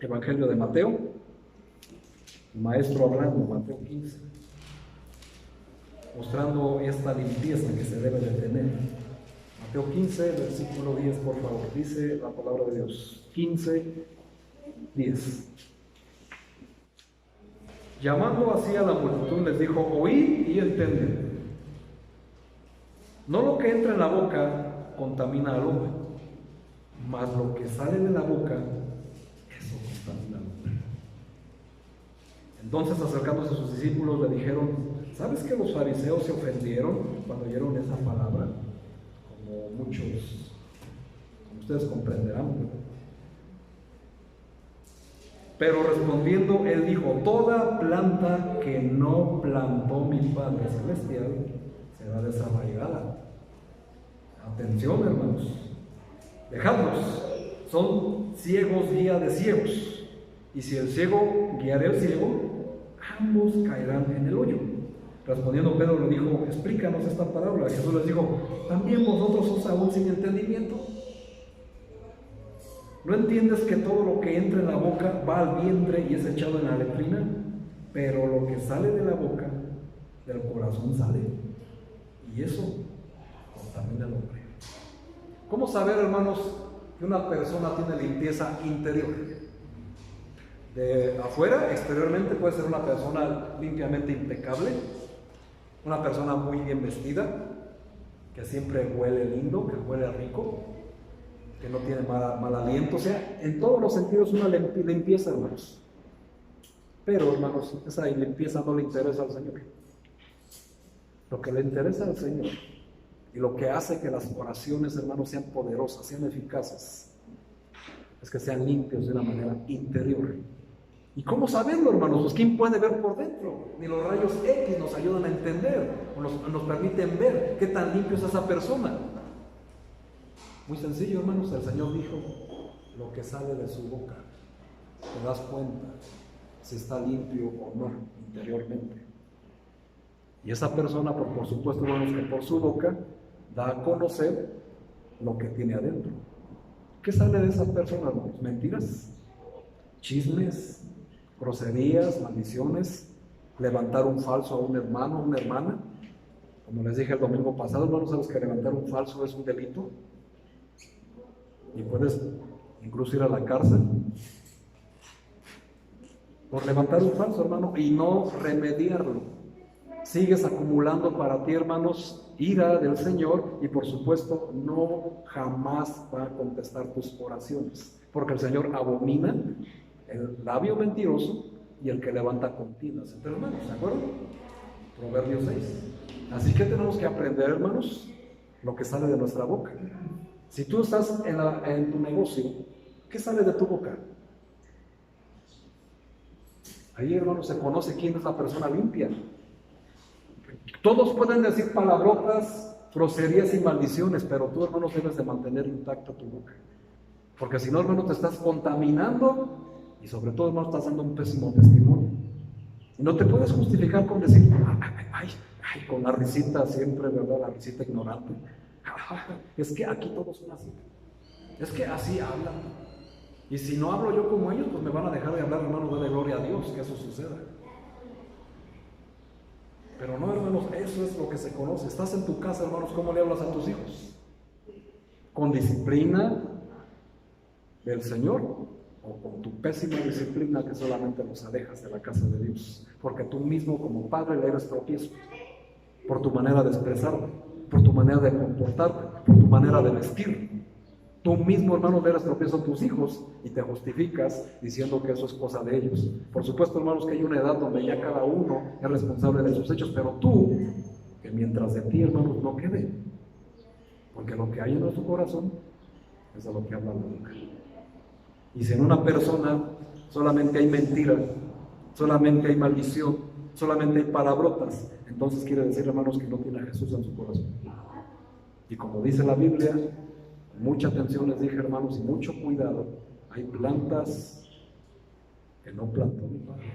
Evangelio de Mateo, el maestro hablando, Mateo 15, mostrando esta limpieza que se debe de tener. Mateo 15, versículo 10, por favor. Dice la palabra de Dios. 15, 10. Llamando así a la multitud, les dijo: oíd y entended. No lo que entra en la boca contamina al hombre, mas lo que sale de la boca, eso contamina al hombre. Entonces, acercándose a sus discípulos, le dijeron: ¿sabes que los fariseos se ofendieron cuando oyeron esa palabra? Como muchos, como ustedes comprenderán, Pero respondiendo, él dijo: toda planta que no plantó mi Padre Celestial será desarraigada. Atención, hermanos, dejadlos, son ciegos guía de ciegos, y si el ciego guiara al ciego, ambos caerán en el hoyo. Respondiendo Pedro le dijo: explícanos esta parábola. Jesús les dijo: ¿también vosotros sos aún sin entendimiento? ¿No entiendes que todo lo que entra en la boca va al vientre y es echado en la letrina? Pero lo que sale de la boca, del corazón sale, y eso contamina al hombre. ¿Cómo saber, hermanos, que una persona tiene limpieza interior? De afuera, exteriormente, puede ser una persona limpiamente impecable, una persona muy bien vestida, que siempre huele lindo, que huele rico, que no tiene mal aliento. O sea, en todos los sentidos una limpieza, hermanos. Pero, hermanos, esa limpieza no le interesa al Señor. Lo que le interesa al Señor y lo que hace que las oraciones, hermanos, sean poderosas, sean eficaces, es que sean limpios de una manera interior. ¿Y cómo saberlo, hermanos? Pues ¿quién puede ver por dentro? Ni los rayos X nos ayudan a entender, o nos permiten ver qué tan limpio es esa persona. Muy sencillo, hermanos, el Señor dijo: lo que sale de su boca, te das cuenta si está limpio o no interiormente. Y esa persona, por supuesto, hermanos, que por su boca da a conocer lo que tiene adentro. ¿Qué sale de esa persona, hermanos? Mentiras, chismes, groserías, maldiciones, levantar un falso a un hermano, a una hermana. Como les dije el domingo pasado, hermanos, ¿sabes que levantar un falso es un delito? Y puedes incluso ir a la cárcel por levantar un falso, hermano, y no remediarlo. Sigues acumulando para ti, hermanos, ira del Señor, y por supuesto no jamás va a contestar tus oraciones, porque el Señor abomina el labio mentiroso y el que levanta contiendas entre hermanos, ¿de acuerdo? Proverbios 6. Así que tenemos que aprender, hermanos, lo que sale de nuestra boca. Si tú estás en tu negocio, ¿qué sale de tu boca? Ahí, hermanos, se conoce quién es la persona limpia. Todos pueden decir palabrotas, groserías y maldiciones, pero tú, hermanos, debes de mantener intacta tu boca. Porque si no, hermano, te estás contaminando y sobre todo, hermano, estás dando un pésimo testimonio. Y no te puedes justificar con decir: ay, con la risita siempre, ¿verdad? La risita ignorante. Es que aquí todos son así. Es que así hablan. Y si no hablo yo como ellos, pues me van a dejar de hablar, hermanos, dale gloria a Dios que eso suceda. Pero no, hermanos, eso es lo que se conoce. Estás en tu casa, hermanos, ¿cómo le hablas a tus hijos? ¿Con disciplina del Señor o con tu pésima disciplina que solamente los alejas de la casa de Dios? Porque tú mismo como padre le eres tropiezo por tu manera de expresarte, por tu manera de comportarte, por tu manera de vestir. Tú mismo, hermano, le eres tropiezo a tus hijos y te justificas diciendo que eso es cosa de ellos. Por supuesto, hermanos, que hay una edad donde ya cada uno es responsable de sus hechos, pero tú, que mientras de ti, hermanos, no quede. Porque lo que hay en nuestro corazón es de lo que habla la boca. Y si en una persona solamente hay mentira, solamente hay maldición, solamente hay palabrotas, entonces quiere decir, hermanos, que no tiene a Jesús en su corazón. Y como dice la Biblia, mucha atención les dije, hermanos, y mucho cuidado, hay plantas que no plantó mi Padre.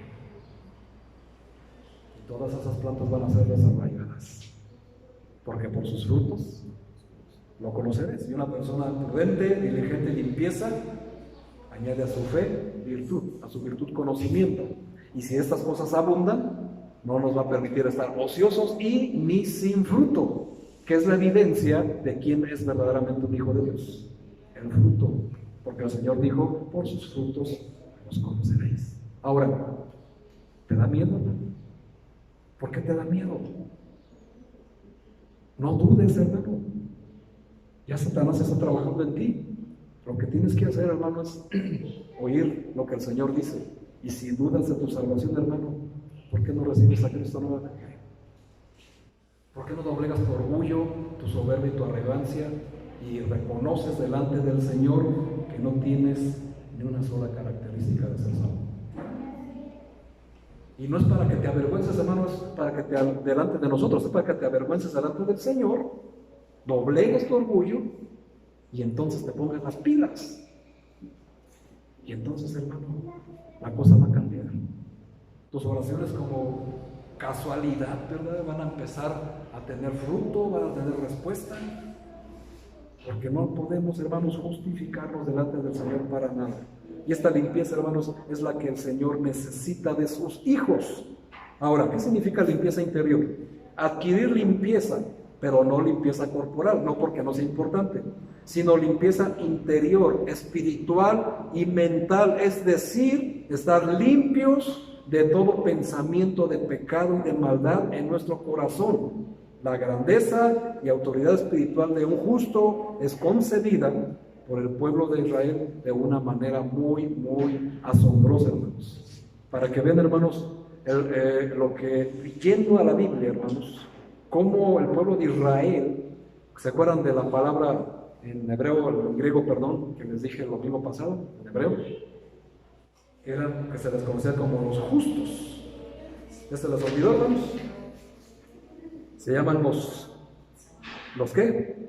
Y todas esas plantas van a ser desarraigadas, porque por sus frutos lo conoceréis. Y una persona prudente, diligente y limpieza añade a su fe virtud, a su virtud conocimiento. Y si estas cosas abundan, no nos va a permitir estar ociosos y ni sin fruto, que es la evidencia de quién es verdaderamente un hijo de Dios. El fruto, porque el Señor dijo: por sus frutos los conoceréis. Ahora, ¿te da miedo? ¿Por qué te da miedo? No dudes, hermano. Ya Satanás está trabajando en ti. Lo que tienes que hacer, hermano, es oír lo que el Señor dice. Y si dudas de tu salvación, hermano, ¿por qué no recibes a Cristo nuevamente? ¿Por qué no doblegas tu orgullo, tu soberbia y tu arrogancia y reconoces delante del Señor que no tienes ni una sola característica de ser salvo? Y no es para que te avergüences, hermano, es para que delante de nosotros, es para que te avergüences delante del Señor, doblegues tu orgullo y entonces te pongas las pilas. Y entonces, hermano, la cosa va a cambiar. Tus oraciones como casualidad, ¿verdad? Van a empezar a tener fruto, van a tener respuesta. Porque no podemos, hermanos, justificarnos delante del Señor para nada. Y esta limpieza, hermanos, es la que el Señor necesita de sus hijos. Ahora, ¿qué significa limpieza interior? Adquirir limpieza, pero no limpieza corporal, no porque no sea importante, sino limpieza interior, espiritual y mental, es decir, estar limpios de todo pensamiento de pecado y de maldad en nuestro corazón. La grandeza y autoridad espiritual de un justo es concedida por el pueblo de Israel de una manera muy, muy asombrosa, hermanos. Para que vean, hermanos, lo que, yendo a la Biblia, hermanos, cómo el pueblo de Israel, ¿se acuerdan de la palabra en hebreo, en griego, perdón, que les dije el domingo pasado, en hebreo? Que se les conocía como los justos. ¿Ya se les olvidó, hermanos? Se llaman los ¿qué?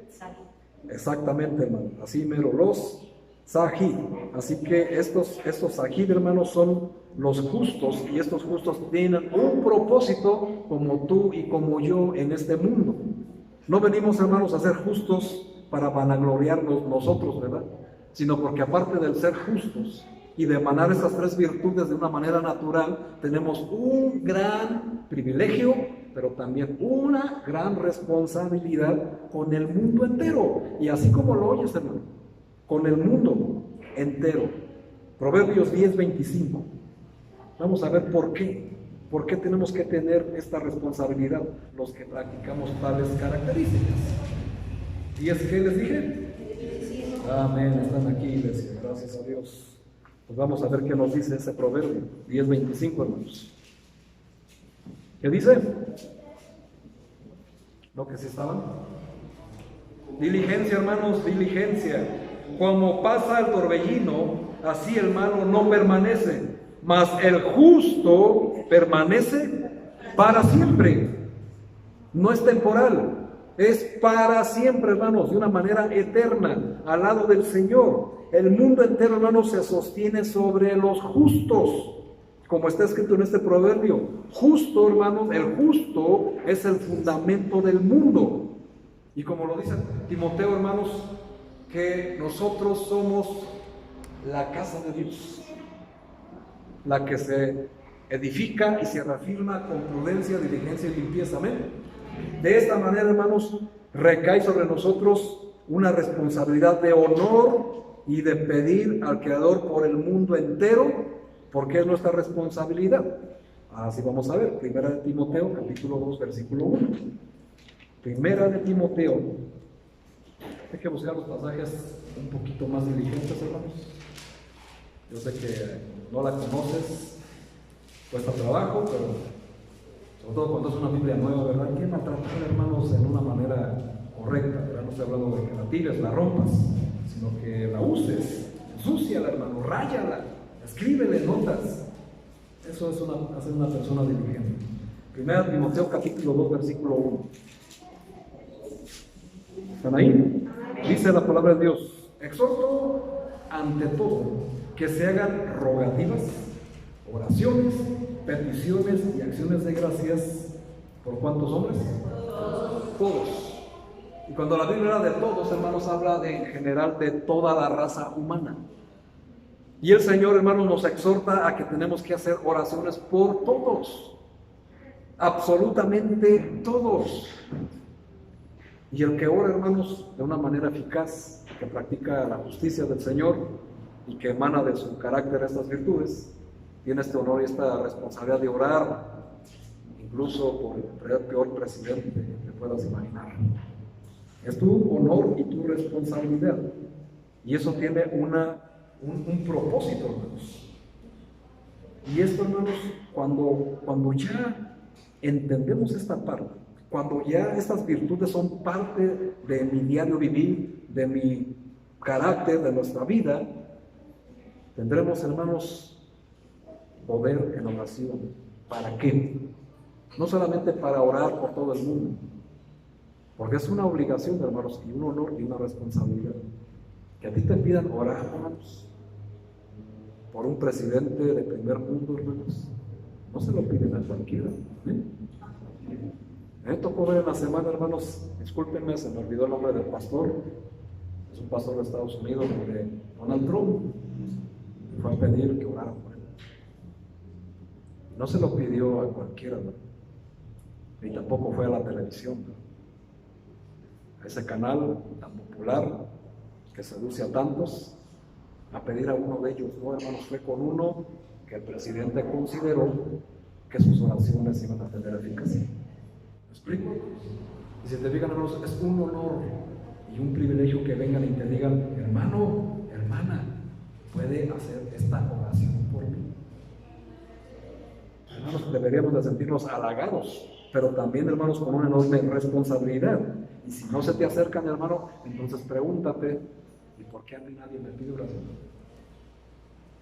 Exactamente, hermano, así mero, los Sahid. Así que estos Sahid, hermanos, son los justos, y estos justos tienen un propósito como tú y como yo en este mundo. No venimos, hermanos, a ser justos para vanagloriarnos nosotros, ¿verdad? Sino porque aparte del ser justos y de emanar estas tres virtudes de una manera natural, tenemos un gran privilegio, pero también una gran responsabilidad con el mundo entero. Y así como lo oyes, hermano, con el mundo entero. Proverbios 10:25. Vamos a ver por qué. ¿Por qué tenemos que tener esta responsabilidad los que practicamos tales características? ¿Y es que les dije? Amén, están aquí, iglesia, gracias a Dios. Pues vamos a ver qué nos dice ese proverbio 10:25, hermanos. ¿Qué dice? ¿Lo que sí estaban? Diligencia, hermanos, diligencia. Como pasa el torbellino, así el malo no permanece, mas el justo permanece para siempre. No es temporal, es para siempre, hermanos, de una manera eterna, al lado del Señor. El mundo entero, hermanos, se sostiene sobre los justos, como está escrito en este proverbio. Justo, hermanos, el justo es el fundamento del mundo. Y como lo dice Timoteo, hermanos, que nosotros somos la casa de Dios, la que se edifica y se reafirma con prudencia, diligencia y limpieza. Amén. De esta manera, hermanos, recae sobre nosotros una responsabilidad de honor y de pedir al Creador por el mundo entero, porque es nuestra responsabilidad. Así vamos a ver, Primera de Timoteo, capítulo 2, versículo 1. Primera de Timoteo. Hay que buscar los pasajes un poquito más diligentes, hermanos. Yo sé que no la conoces, cuesta trabajo, pero sobre todo cuando es una Biblia nueva, ¿verdad? Hay que maltratar, hermanos, en una manera correcta, ¿verdad? No estoy hablando de que la tires, la rompas, sino que la uses, ensúciala, hermano, ráyala, escríbele notas. Eso es hacer una persona diligente. Primera de Timoteo, capítulo 2, versículo 1. ¿Están ahí? Dice la palabra de Dios: exhorto ante todo que se hagan rogativas, oraciones, peticiones y acciones de gracias. ¿Por cuántos hombres? Todos. Y cuando la Biblia habla de todos, hermanos, habla en general de toda la raza humana. Y el Señor, hermanos, nos exhorta a que tenemos que hacer oraciones por todos, absolutamente todos. Y el que ora, hermanos, de una manera eficaz, que practica la justicia del Señor y que emana de su carácter estas virtudes, tiene este honor y esta responsabilidad de orar, incluso por el peor presidente que puedas imaginar. Es tu honor y tu responsabilidad. Y eso tiene un propósito, hermanos. Y esto, hermanos, cuando ya entendemos esta parte, cuando ya estas virtudes son parte de mi diario vivir, de mi carácter, de nuestra vida, tendremos, hermanos, poder en oración, ¿Para qué? No solamente para orar por todo el mundo, porque es una obligación, hermanos, y un honor y una responsabilidad. Que a ti te pidan orar, hermanos, por un presidente de primer mundo, hermanos, no se lo piden a cualquiera. Me tocó ver en la semana, hermanos, discúlpenme, se me olvidó el nombre del pastor, es un pastor de Estados Unidos, de Donald Trump, y fue a pedir que orara por él. No se lo pidió a cualquiera, ¿no? Ni tampoco fue a la televisión, ¿no? A ese canal tan popular que seduce a tantos, a pedir a uno de ellos, no, hermanos, fue con uno que el presidente consideró que sus oraciones iban a tener eficacia. ¿Me explico? Y si te fijan, hermanos, es un honor y un privilegio que vengan y te digan, hermano, hermana, puede hacer esta oración por mí. Hermanos, deberíamos de sentirnos halagados, pero también, hermanos, con una enorme responsabilidad. Y si no se te acercan, hermano, entonces pregúntate, ¿y por qué a mí nadie me pide oración?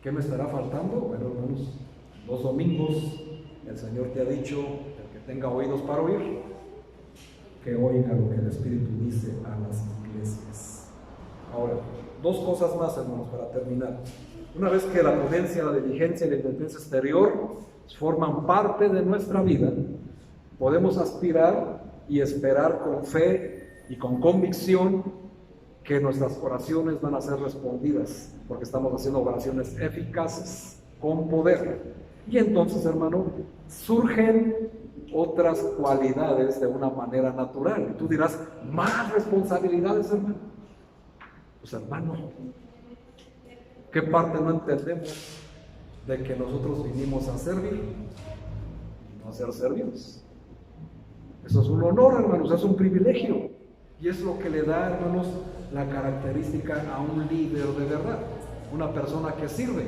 ¿Qué me estará faltando? Bueno, hermanos, 2 domingos el Señor te ha dicho, el que tenga oídos para oír, que oiga lo que el Espíritu dice a las iglesias. Ahora, 2 cosas más, hermanos, para terminar. Una vez que la prudencia, la diligencia y la inteligencia exterior forman parte de nuestra vida, podemos aspirar y esperar con fe y con convicción que nuestras oraciones van a ser respondidas, porque estamos haciendo oraciones eficaces, con poder. Y entonces, hermano, surgen otras cualidades de una manera natural. Y tú dirás, ¿más responsabilidades, hermano? Pues, hermano, ¿qué parte no entendemos de que nosotros vinimos a servir y no a ser servidos? Eso es un honor, hermanos, es un privilegio. Y es lo que le da, hermanos, la característica a un líder de verdad, una persona que sirve,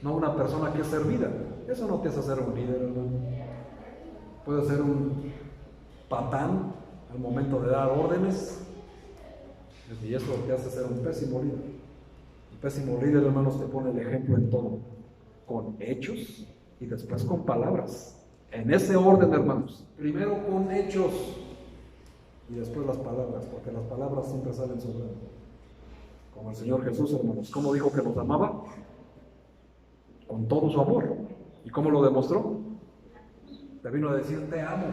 no una persona que es servida. Eso no te hace ser un líder, hermano. Puedes ser un patán al momento de dar órdenes, y eso te hace ser un pésimo líder. Un pésimo líder, hermanos, te pone el ejemplo en todo, con hechos y después con palabras. En ese orden, hermanos, primero con hechos y después las palabras, porque las palabras siempre salen sobrando. Como el Señor Jesús, hermanos, ¿cómo dijo que nos amaba? Con todo su amor. ¿Y cómo lo demostró? Te vino a decir, te amo,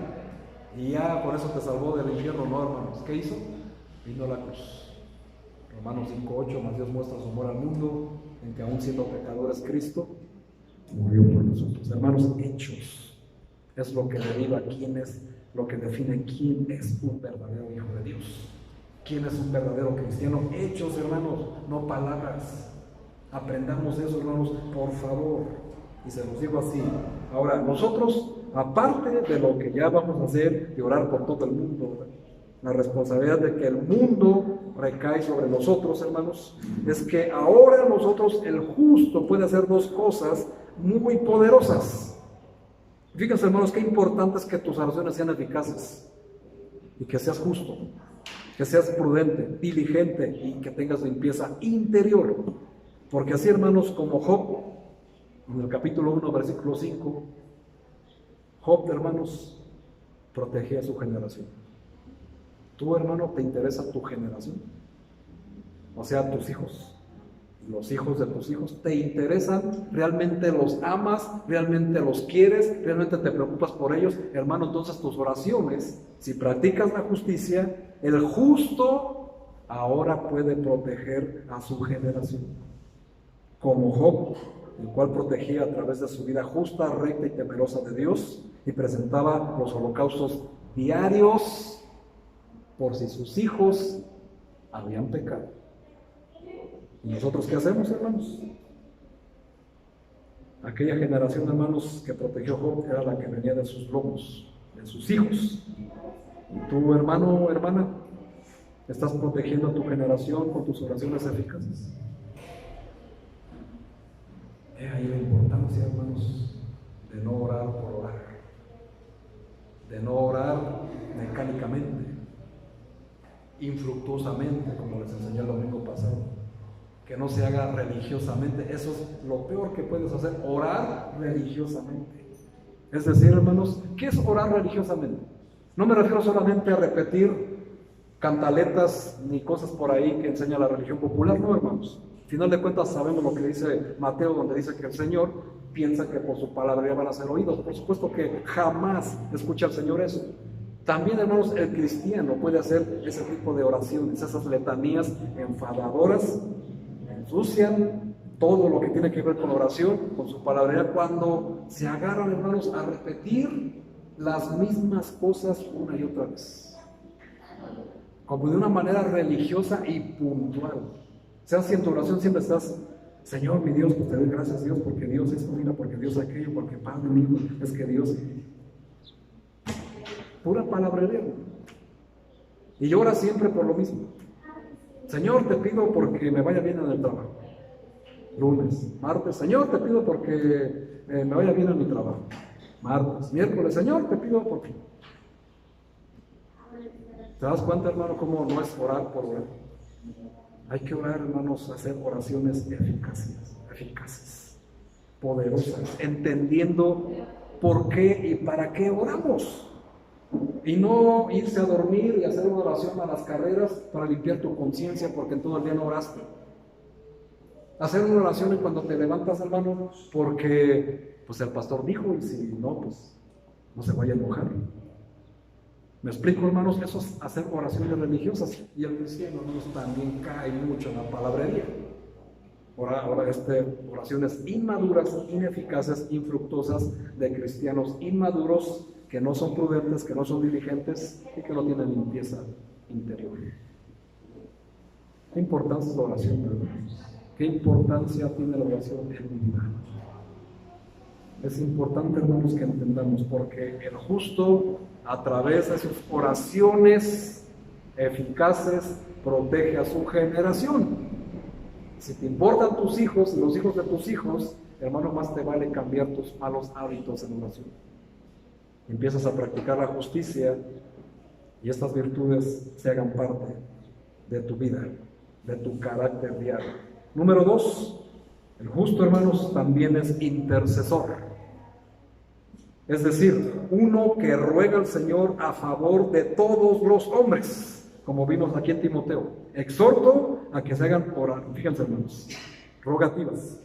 y ya por eso te salvó del infierno, ¿no, hermanos? ¿Qué hizo? Vino a la cruz. Romanos 5:8, más Dios muestra su amor al mundo, en que aún siendo pecadores, Cristo murió por nosotros. Hermanos, hechos es lo que deriva quién es, lo que define quién es un verdadero hijo de Dios, quién es un verdadero cristiano. Hechos, hermanos, no palabras. Aprendamos eso, hermanos, por favor. Y se los digo así. Ahora, nosotros, aparte de lo que ya vamos a hacer, de orar por todo el mundo, la responsabilidad de que el mundo recae sobre nosotros, hermanos, es que ahora nosotros, el justo, puede hacer 2 cosas muy poderosas. Fíjense, hermanos, qué importante es que tus oraciones sean eficaces y que seas justo, que seas prudente, diligente y que tengas limpieza interior. Porque así, hermanos, como Job, en el capítulo 1, versículo 5, Job, hermanos, protegía a su generación. ¿Tú, hermano, te interesa tu generación? O sea, tus hijos. Los hijos de tus hijos, ¿te interesan? ¿Realmente los amas? ¿Realmente los quieres? ¿Realmente te preocupas por ellos? Hermano, entonces tus oraciones, si practicas la justicia, el justo ahora puede proteger a su generación. Como Job, el cual protegía a través de su vida justa, recta y temerosa de Dios, y presentaba los holocaustos diarios por si sus hijos habían pecado. ¿Y nosotros qué hacemos, hermanos? Aquella generación, hermanos, que protegió Job era la que venía de sus lomos, de sus hijos. Y tú, hermano o hermana, ¿estás protegiendo a tu generación con tus oraciones eficaces? Es ahí la importancia, hermanos, de no orar por orar, de no orar mecánicamente, infructuosamente, como les enseñé el domingo pasado. que no se haga religiosamente. Eso es lo peor que puedes hacer, orar religiosamente. Es decir, hermanos, ¿qué es orar religiosamente? No me refiero solamente a repetir cantaletas ni cosas por ahí que enseña la religión popular, no, hermanos. Al final de cuentas sabemos lo que dice Mateo, donde dice que el Señor piensa que por su palabra van a ser oídos. Por supuesto que jamás escucha al Señor eso. También, hermanos, el cristiano puede hacer ese tipo de oraciones, esas letanías enfadadoras, ensucian todo lo que tiene que ver con oración, con su palabra, cuando se agarran, hermanos, a repetir las mismas cosas una y otra vez, como de una manera religiosa y puntual. O sea, si en tu oración siempre estás: Señor, mi Dios, pues te doy gracias, Dios, porque Dios es mira, porque Dios aquello, porque Padre mío, es que Dios... Pura palabrería. Y llora siempre por lo mismo. Señor, te pido porque me vaya bien en el trabajo. Lunes, martes, Señor, te pido porque me vaya bien en mi trabajo. Martes, miércoles, Señor, te pido porque... ¿Te das cuenta, hermano, cómo no es orar por orar? Hay que orar, hermanos, hacer oraciones eficaces, poderosas, entendiendo por qué y para qué oramos. Y no irse a dormir y hacer una oración a las carreras para limpiar tu conciencia porque en todo el día no oraste. Hacer una oración cuando te levantas, hermano, porque pues el pastor dijo, y si no, pues no se vaya a enojar. ¿Me explico, hermanos? Eso es hacer oraciones religiosas. Y el cristiano, hermanos, también cae mucho en la palabrería. Oraciones inmaduras, ineficaces, infructuosas, de cristianos inmaduros, que no son prudentes, que no son diligentes y que no tienen limpieza interior. ¿Qué importancia es la oración, hermanos? ¿Qué importancia tiene la oración en mi vida? Es importante, hermanos, que entendamos, porque el justo, a través de sus oraciones eficaces, protege a su generación. Si te importan tus hijos y los hijos de tus hijos, hermano, más te vale cambiar tus malos hábitos en oración. Empiezas a practicar la justicia y estas virtudes se hagan parte de tu vida, de tu carácter diario. Número 2, el justo, hermanos, también es intercesor. Es decir, uno que ruega al Señor a favor de todos los hombres, como vimos aquí en Timoteo. Exhorto a que se hagan fíjense, hermanos, rogativas,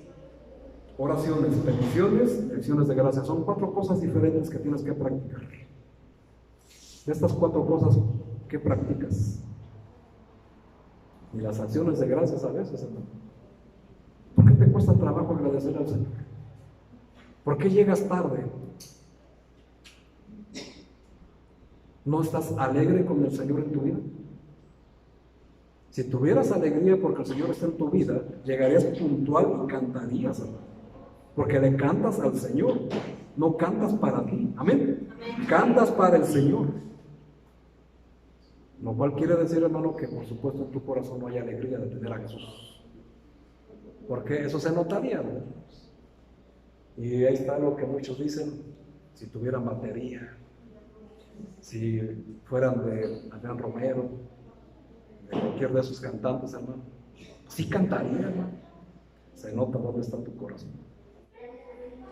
oraciones, peticiones, acciones de gracia. Son 4 cosas diferentes que tienes que practicar. De estas 4 cosas, ¿qué practicas? Y las acciones de gracias a veces, hermano. ¿Por qué te cuesta trabajo agradecer al Señor? ¿Por qué llegas tarde? ¿No estás alegre con el Señor en tu vida? Si tuvieras alegría porque el Señor está en tu vida, llegarías puntual y cantarías, hermano. Porque le cantas al Señor, no cantas para ti. Amén. Cantas para el Señor. Lo cual quiere decir, hermano, que por supuesto en tu corazón no hay alegría de tener a Jesús. Porque eso se notaría, ¿no? Y ahí está lo que muchos dicen: si tuvieran batería, si fueran de Adrián Romero, de cualquier de esos cantantes, hermano, sí cantaría, hermano. Se nota dónde está tu corazón.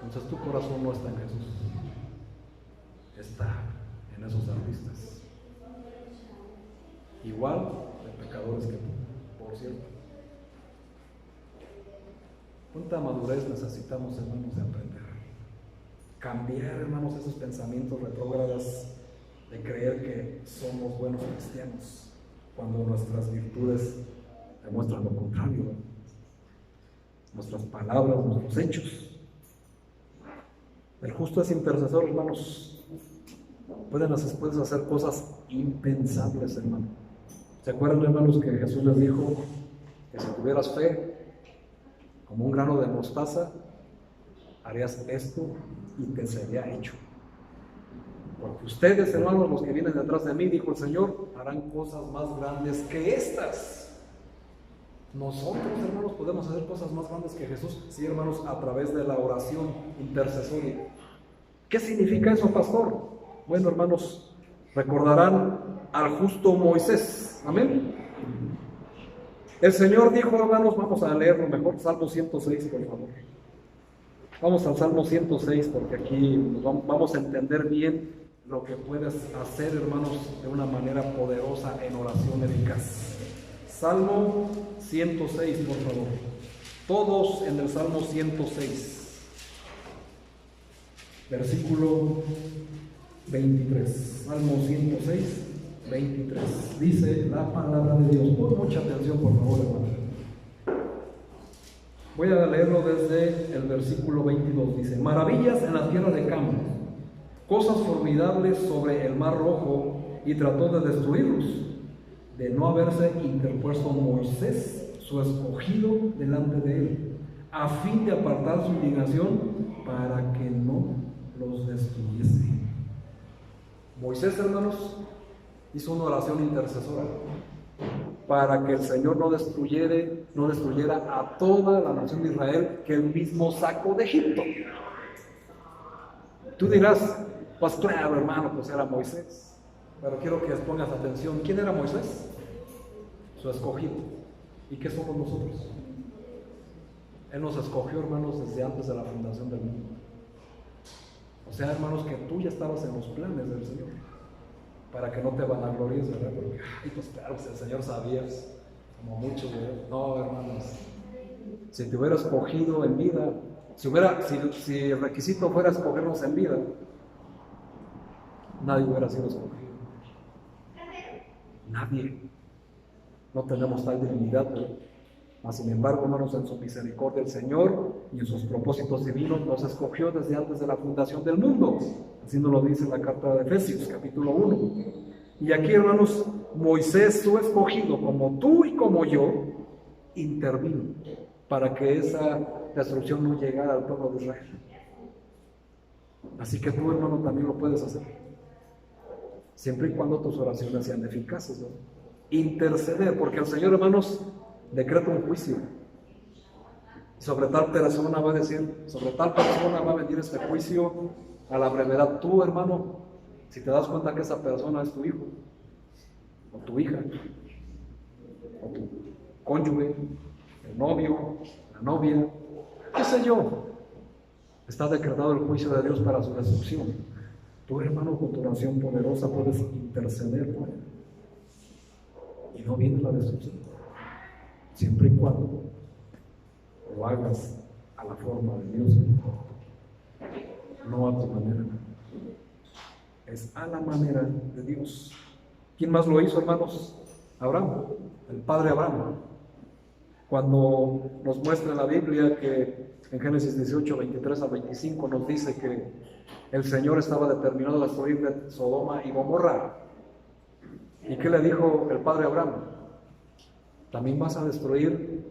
Entonces tu corazón no está en Jesús, está en esos artistas, igual de pecadores que tú, por cierto. ¿Cuánta madurez necesitamos, hermanos, de aprender? Cambiar, hermanos, esos pensamientos retrógrados de creer que somos buenos cristianos cuando nuestras virtudes demuestran lo contrario, ¿no? Nuestras palabras, nuestros hechos. El justo es intercesor, hermanos. Puedes hacer cosas impensables, hermano. ¿Se acuerdan, hermanos, que Jesús les dijo que si tuvieras fe como un grano de mostaza, harías esto y te sería hecho? Porque ustedes, hermanos, los que vienen detrás de mí, dijo el Señor, harán cosas más grandes que estas. Nosotros, hermanos, podemos hacer cosas más grandes que Jesús, sí, hermanos, a través de la oración intercesoria. ¿Qué significa eso, pastor? Bueno, hermanos, recordarán al justo Moisés. Amén. El Señor dijo, hermanos, vamos a leerlo mejor, Salmo 106, por favor. Vamos al Salmo 106 porque aquí vamos a entender bien lo que puedes hacer, hermanos, de una manera poderosa en oración eficaz. Salmo 106, por favor. Todos en el Salmo 106, versículo 23. Salmo 106, 23. Dice la palabra de Dios. Pon mucha atención, por favor, hermano. Voy a leerlo desde el versículo 22. Dice: maravillas en la tierra de Cam, cosas formidables sobre el mar rojo, y trató de destruirlos, de no haberse interpuesto Moisés, su escogido, delante de él, a fin de apartar su indignación, para que no los destruyese. Moisés, hermanos, hizo una oración intercesora para que el Señor no destruyera a toda la nación de Israel que él mismo sacó de Egipto. Tú dirás, pues claro, hermano, pues era Moisés. Pero quiero que pongas atención. ¿Quién era Moisés? Su escogido. ¿Y qué somos nosotros? Él nos escogió, hermanos, desde antes de la fundación del mundo. O sea, hermanos, que tú ya estabas en los planes del Señor, para que no te vanaglories, ¿verdad? Porque, ay, pues claro, si el Señor sabías, como muchos, ¿verdad? No, hermanos, si te hubiera escogido en vida, si el requisito fuera escogernos en vida, nadie hubiera sido escogido. Nadie. No tenemos tal dignidad, ¿verdad? Mas, sin embargo, hermanos, en su misericordia el Señor y en sus propósitos divinos nos escogió desde antes de la fundación del mundo. Así nos lo dice la carta de Efesios, capítulo 1. Y aquí, hermanos, Moisés, su escogido, como tú y como yo, intervino para que esa destrucción no llegara al pueblo de Israel. Así que tú, hermano, también lo puedes hacer, siempre y cuando tus oraciones sean eficaces, ¿no? Interceder, porque el Señor, hermanos, decreta un juicio. Sobre tal persona va a decir, sobre tal persona va a venir este juicio a la brevedad. Tú, hermano, si te das cuenta que esa persona es tu hijo, o tu hija, o tu cónyuge, el novio, la novia, qué sé yo, está decretado el juicio de Dios para su destrucción. Tú, hermano, con tu oración poderosa puedes interceder por él, y no viene la destrucción, siempre y cuando lo hagas a la forma de Dios, no a tu manera. Es a la manera de Dios. ¿Quién más lo hizo, hermanos? Abraham, el padre Abraham. Cuando nos muestra en la Biblia que en Génesis 18, 23 al 25 nos dice que el Señor estaba determinado a destruir Sodoma y Gomorra. ¿Y qué le dijo el padre Abraham? También vas a destruir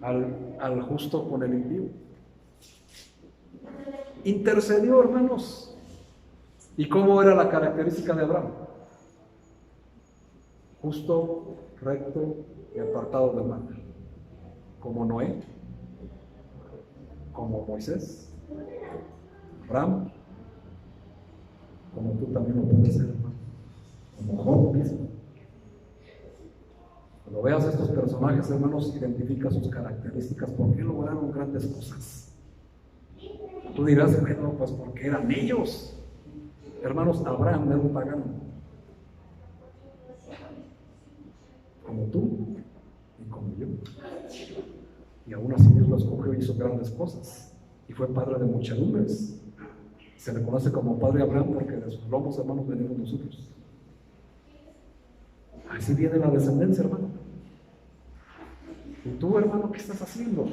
al justo con el impío. Intercedió, hermanos. ¿Y cómo era la característica de Abraham? Justo, recto y apartado del mal. Como Noé, como Moisés, Abraham, como tú también lo puedes ser, hermano. Como Job mismo. Cuando veas estos personajes, hermanos, identifica sus características. ¿Por qué lograron grandes cosas? Tú dirás, bueno, pues porque eran ellos. Hermanos, Abraham era un pagano, como tú y como yo. Y aún así Dios lo escogió y hizo grandes cosas. Y fue padre de muchedumbres. Se le conoce como padre Abraham porque de sus lomos, hermanos, venimos nosotros. Así viene la descendencia, hermano. ¿Y tú, hermano, qué estás haciendo?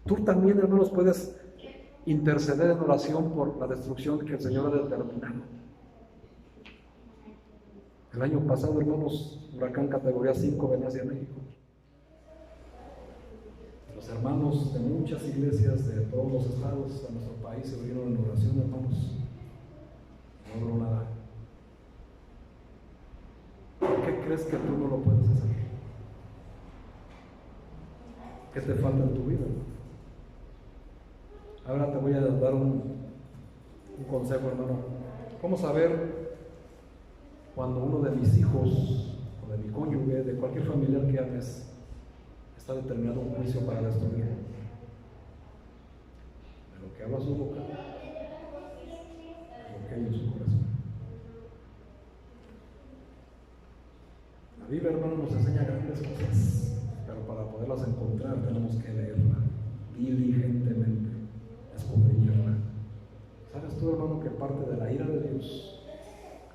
Tú también, hermanos, puedes interceder en oración por la destrucción que el Señor ha determinado. El año pasado, hermanos, huracán categoría 5 venía hacia México. Los hermanos de muchas iglesias de todos los estados de nuestro país se unieron en oración, hermanos. No logró nada. ¿Por qué crees que tú no lo puedes hacer? ¿Qué te falta en tu vida? Ahora te voy a dar un consejo, hermano. ¿Cómo saber cuando uno de mis hijos, o de mi cónyuge, de cualquier familiar que ames, está determinado un juicio para destruir. De lo que habla su boca, de lo que hay en su corazón. La Biblia, hermano, nos enseña grandes cosas, pero para poderlas encontrar tenemos que leerla diligentemente, escudriñarla. ¿Sabes tú, hermano, que parte de la ira de Dios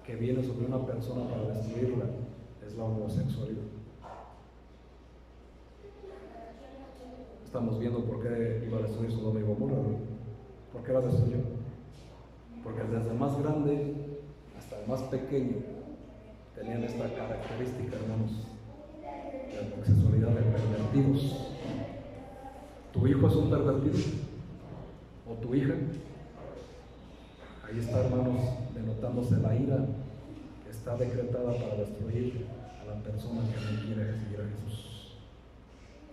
que viene sobre una persona para destruirla es la homosexualidad? Estamos viendo por qué iba a destruir Sodoma y Gomorra, ¿no? ¿Por qué la destruyó? Porque desde el más grande hasta el más pequeño tenían esta característica, hermanos, de homosexualidad, de pervertidos. ¿Tu hijo es un pervertido? ¿O tu hija? Ahí está, hermanos, denotándose la ira que está decretada para destruir a la persona que no quiere seguir a Jesús.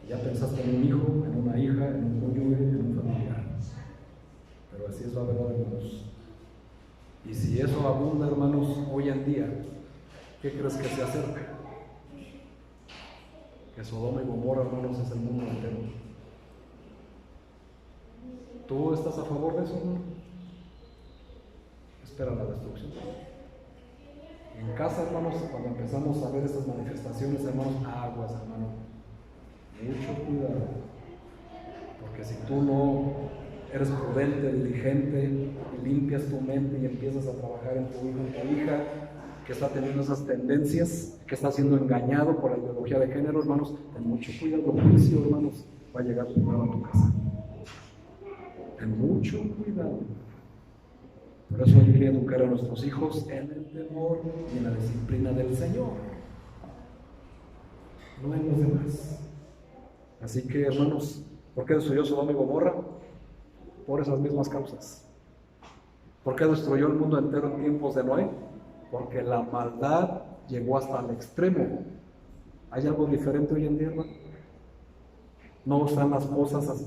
Ya pensaste en un hijo, en una hija, en un cónyuge, en un familiar. Pero así es la verdad, hermanos. Y si eso abunda, hermanos, hoy en día, ¿qué crees que se acerca? Que Sodoma y Gomorra, hermanos, es el mundo entero. ¿Tú estás a favor de eso, hermano? Espera la destrucción. En casa, hermanos, cuando empezamos a ver estas manifestaciones, hermanos, aguas, hermano, mucho cuidado, porque si tú no eres prudente, diligente, y limpias tu mente y empiezas a trabajar en tu hijo, en tu hija, que está teniendo esas tendencias, que está siendo engañado por la ideología de género, hermanos, ten mucho cuidado, el juicio, hermanos, va a llegar primero a tu casa. Ten mucho cuidado. Por eso hay que educar a nuestros hijos en el temor y en la disciplina del Señor, no en los demás. Así que, hermanos, ¿por qué destruyó Sodoma y Gomorra? Por esas mismas causas. ¿Por qué destruyó el mundo entero en tiempos de Noé? Porque la maldad llegó hasta el extremo. ¿Hay algo diferente hoy en día, hermano? No están las cosas así.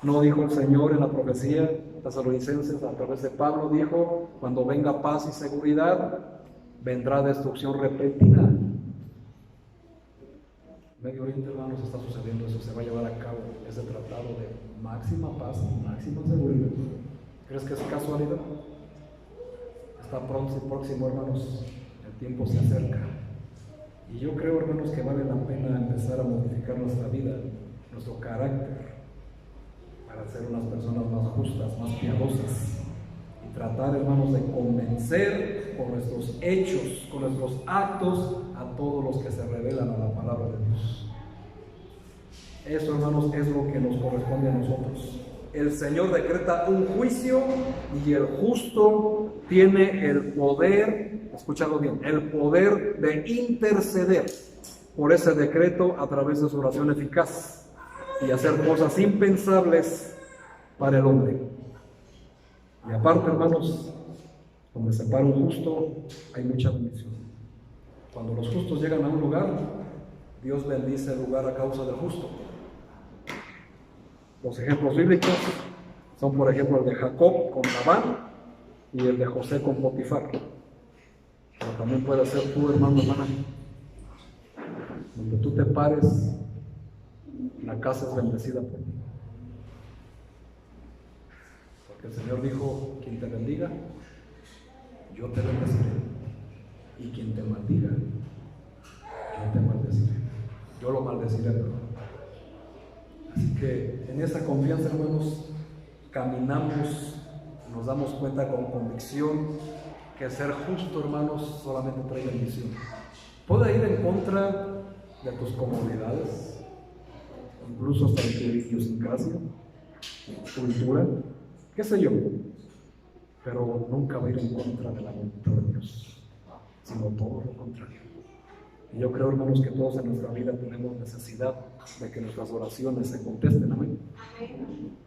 No dijo el Señor en la profecía Tesalonicenses, a través de Pablo, dijo: cuando venga paz y seguridad, vendrá destrucción repentina. Medio Oriente, hermanos, está sucediendo eso, se va a llevar a cabo ese tratado de máxima paz y máxima seguridad. ¿Crees que es casualidad? Está próximo, hermanos, el tiempo se acerca. Y yo creo, hermanos, que vale la pena empezar a modificar nuestra vida, nuestro carácter, para ser unas personas más justas, más piadosas, y tratar, hermanos, de convencer con nuestros hechos, con nuestros actos, a todos los que se revelan a la palabra de Dios. Eso, hermanos, es lo que nos corresponde a nosotros. El Señor decreta un juicio y el justo tiene el poder, escúchalo bien, el poder de interceder por ese decreto a través de su oración eficaz y hacer cosas impensables para el hombre. Y aparte, hermanos, donde se para un justo hay mucha bendición. Cuando los justos llegan a un lugar, Dios bendice el lugar a causa del justo. Los ejemplos bíblicos son, por ejemplo, el de Jacob con Labán y el de José con Potifar. Pero también puede ser tú, hermano, hermana. Donde tú te pares, la casa es bendecida por ti. Porque el Señor dijo: quien te bendiga, yo te bendeciré. Y quien te maldiga, yo te maldeciré. Yo lo maldeciré, perdón. Así que en esa confianza, hermanos, caminamos, nos damos cuenta con convicción que ser justo, hermanos, solamente trae bendición. Puede ir en contra de tus comodidades, incluso hasta de tu idiosincrasia, cultura, qué sé yo, pero nunca va a ir en contra de la voluntad de Dios, sino todo lo contrario. Y yo creo, hermanos, que todos en nuestra vida tenemos necesidad de que nuestras oraciones se contesten, amén.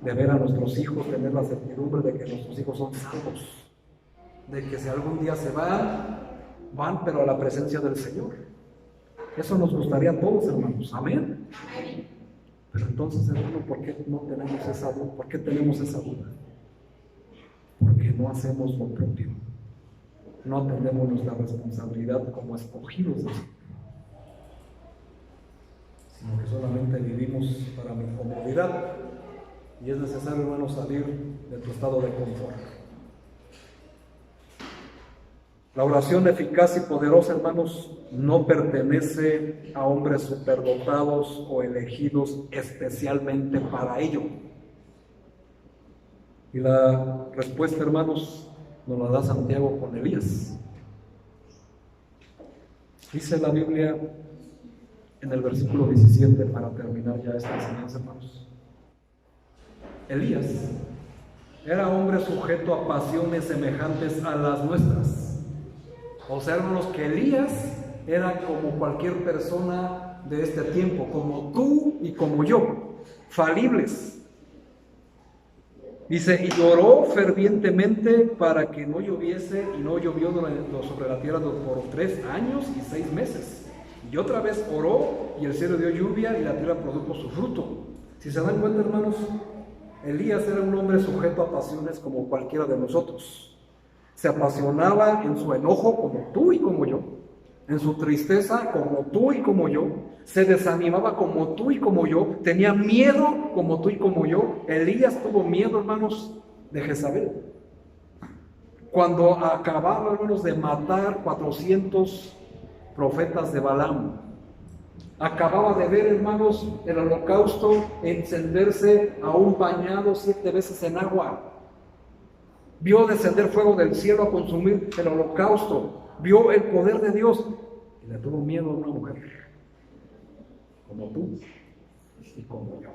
De ver a nuestros hijos, tener la certidumbre de que nuestros hijos son salvos, de que si algún día se van pero a la presencia del Señor. Eso nos gustaría a todos, hermanos, amén. Pero entonces, hermano, ¿por qué no tenemos esa duda? ¿Por qué tenemos esa duda? Porque no hacemos lo propio, no atendemos nuestra responsabilidad como escogidos de Dios. sino que solamente vivimos para mi comodidad. Y es necesario, hermanos, salir de tu estado de confort. La oración eficaz y poderosa, hermanos, no pertenece a hombres superdotados o elegidos especialmente para ello. Y la respuesta, hermanos, nos la da Santiago con Elías. Dice la Biblia en el versículo 17, para terminar ya esta enseñanza, hermanos. Elías era hombre sujeto a pasiones semejantes a las nuestras. O sea, hermanos, que Elías era como cualquier persona de este tiempo, como tú y como yo, falibles. Dice, y oró fervientemente para que no lloviese, y no llovió sobre la tierra por 3 años y 6 meses. Y otra vez oró, y el cielo dio lluvia, y la tierra produjo su fruto. Si se dan cuenta, hermanos, Elías era un hombre sujeto a pasiones como cualquiera de nosotros. Se apasionaba en su enojo como tú y como yo, en su tristeza como tú y como yo, se desanimaba como tú y como yo, tenía miedo como tú y como yo. Elías tuvo miedo, hermanos, de Jezabel. Cuando acababa, hermanos, de matar 400 profetas de Balaam, acababa de ver, hermanos, el holocausto encenderse aún bañado 7 veces en agua. Vio descender fuego del cielo a consumir el holocausto. Vio el poder de Dios. Y le tuvo miedo a una mujer, como tú y como yo.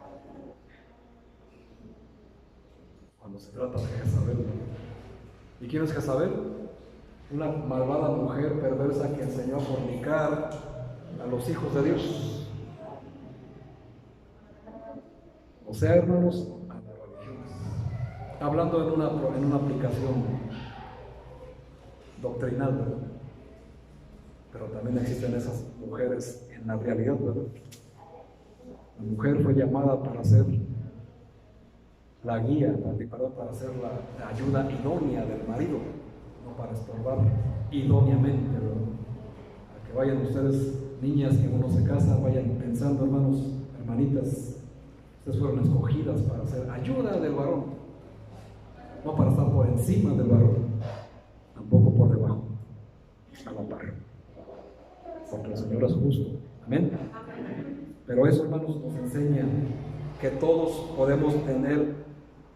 Cuando se trata de Jezabel. ¿Y quién es Jezabel? Una malvada mujer perversa que enseñó a fornicar a los hijos de Dios. O sea, hermanos, hablando en una aplicación doctrinal, ¿verdad? Pero también existen esas mujeres en la realidad, ¿verdad? La mujer fue llamada para ser la guía, para ser la ayuda idónea del marido, no para estorbar idóneamente, ¿verdad? Para que vayan ustedes, niñas que uno se casa, vayan pensando, hermanos, hermanitas, ustedes fueron escogidas para ser ayuda del varón, no para estar por encima del varón, tampoco por debajo, a la par, porque el Señor es justo. Amén. Pero eso, hermanos, nos enseña que todos podemos tener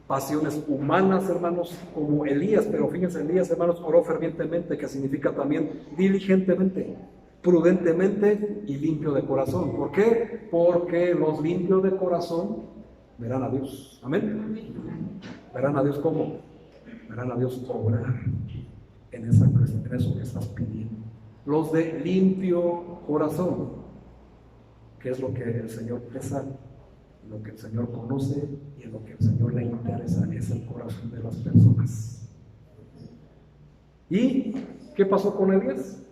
pasiones humanas, hermanos, como Elías. Pero fíjense, Elías, hermanos, oró fervientemente, que significa también diligentemente, prudentemente y limpio de corazón. ¿Por qué? Porque los limpios de corazón verán a Dios. Amén. Verán a Dios ¿cómo? Verán a Dios obrar en eso que estás pidiendo. Los de limpio corazón, que es lo que el Señor pesa, lo que el Señor conoce y en lo que el Señor le interesa, es el corazón de las personas. ¿Y qué pasó con Elías?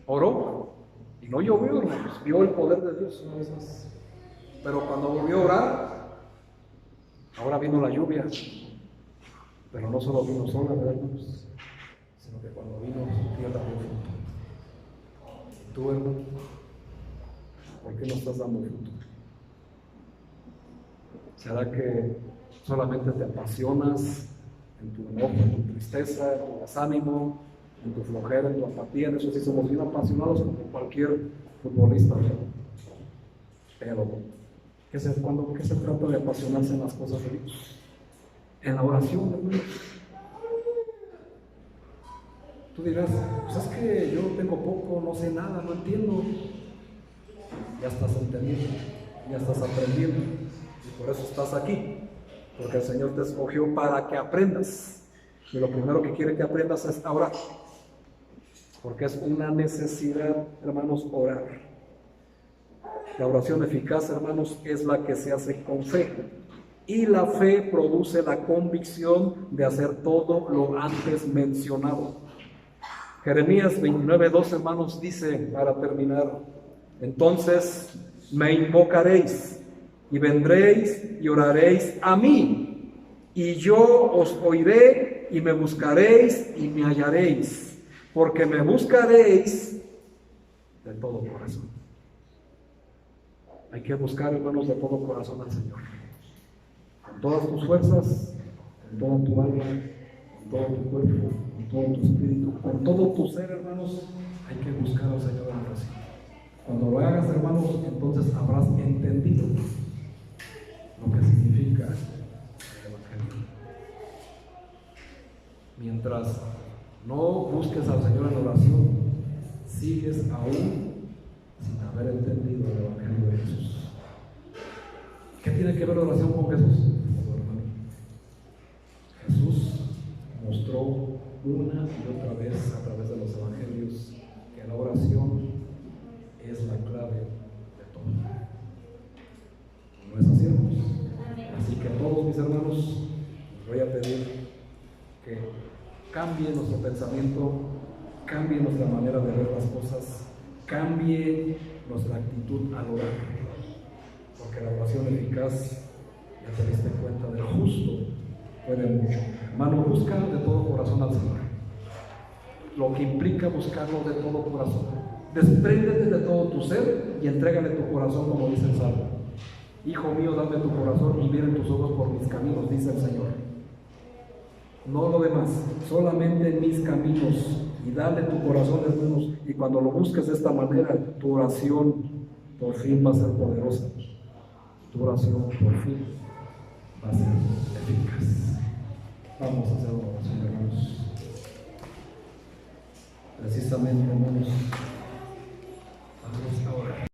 Oró y no llovió, hermanos, vio el poder de Dios una vez más. Pero cuando volvió a orar, ahora vino la lluvia, pero no solo vino sola, ¿verdad, hermanos? Sino que cuando vino su tierra dio fruto. ¿Y tú, hermano? ¿Por qué no estás dando fruto? ¿Será que solamente te apasionas en tu enojo, en tu tristeza, en tu desánimo, en tu flojera, en tu apatía? En eso sí somos bien apasionados como cualquier futbolista, ¿verdad? Pero ¿qué se trata de apasionarse en las cosas de Dios? En la oración, hermanos. Tú dirás, pues es que yo tengo poco, no sé nada, no entiendo. Ya estás entendiendo, ya estás aprendiendo, y por eso estás aquí, porque el Señor te escogió para que aprendas, y lo primero que quiere que aprendas es orar, porque es una necesidad, hermanos, orar. La oración eficaz, hermanos, es la que se hace con fe, y la fe produce la convicción de hacer todo lo antes mencionado. Jeremías 29:2, hermanos, dice, para terminar: entonces me invocaréis y vendréis y oraréis a mí, y yo os oiré y me buscaréis y me hallaréis, porque me buscaréis de todo corazón. Hay que buscar, hermanos, de todo corazón al Señor. Con todas tus fuerzas, con toda tu alma, con todo tu cuerpo, con todo tu espíritu, con todo tu ser, hermanos, hay que buscar al Señor en oración. Cuando lo hagas, hermanos, entonces habrás entendido lo que significa el Evangelio. Mientras no busques al Señor en oración, sigues aún sin haber entendido el Evangelio de Jesús. ¿Qué tiene que ver la oración con Jesús? Jesús mostró una y otra vez a través de los Evangelios que la oración es la clave de todo. ¿No es así, hermanos? Así que a todos mis hermanos les voy a pedir que cambie nuestro pensamiento, cambie nuestra manera de ver las cosas, cambie nuestra actitud al orar. Porque la oración eficaz, ya te diste cuenta, del justo puede mucho. Hermano, busca de todo corazón al Señor. Lo que implica buscarlo de todo corazón. Despréndete de todo tu ser y entrégale tu corazón, como dice el Salmo. Hijo mío, dame tu corazón y miren tus ojos por mis caminos, dice el Señor. No lo demás, solamente en mis caminos. Y dale tu corazón, hermanos. Y cuando lo busques de esta manera, tu oración por fin va a ser poderosa. Tu oración por fin va a ser eficaz. Vamos a hacer una oración, hermanos. Precisamente, hermanos.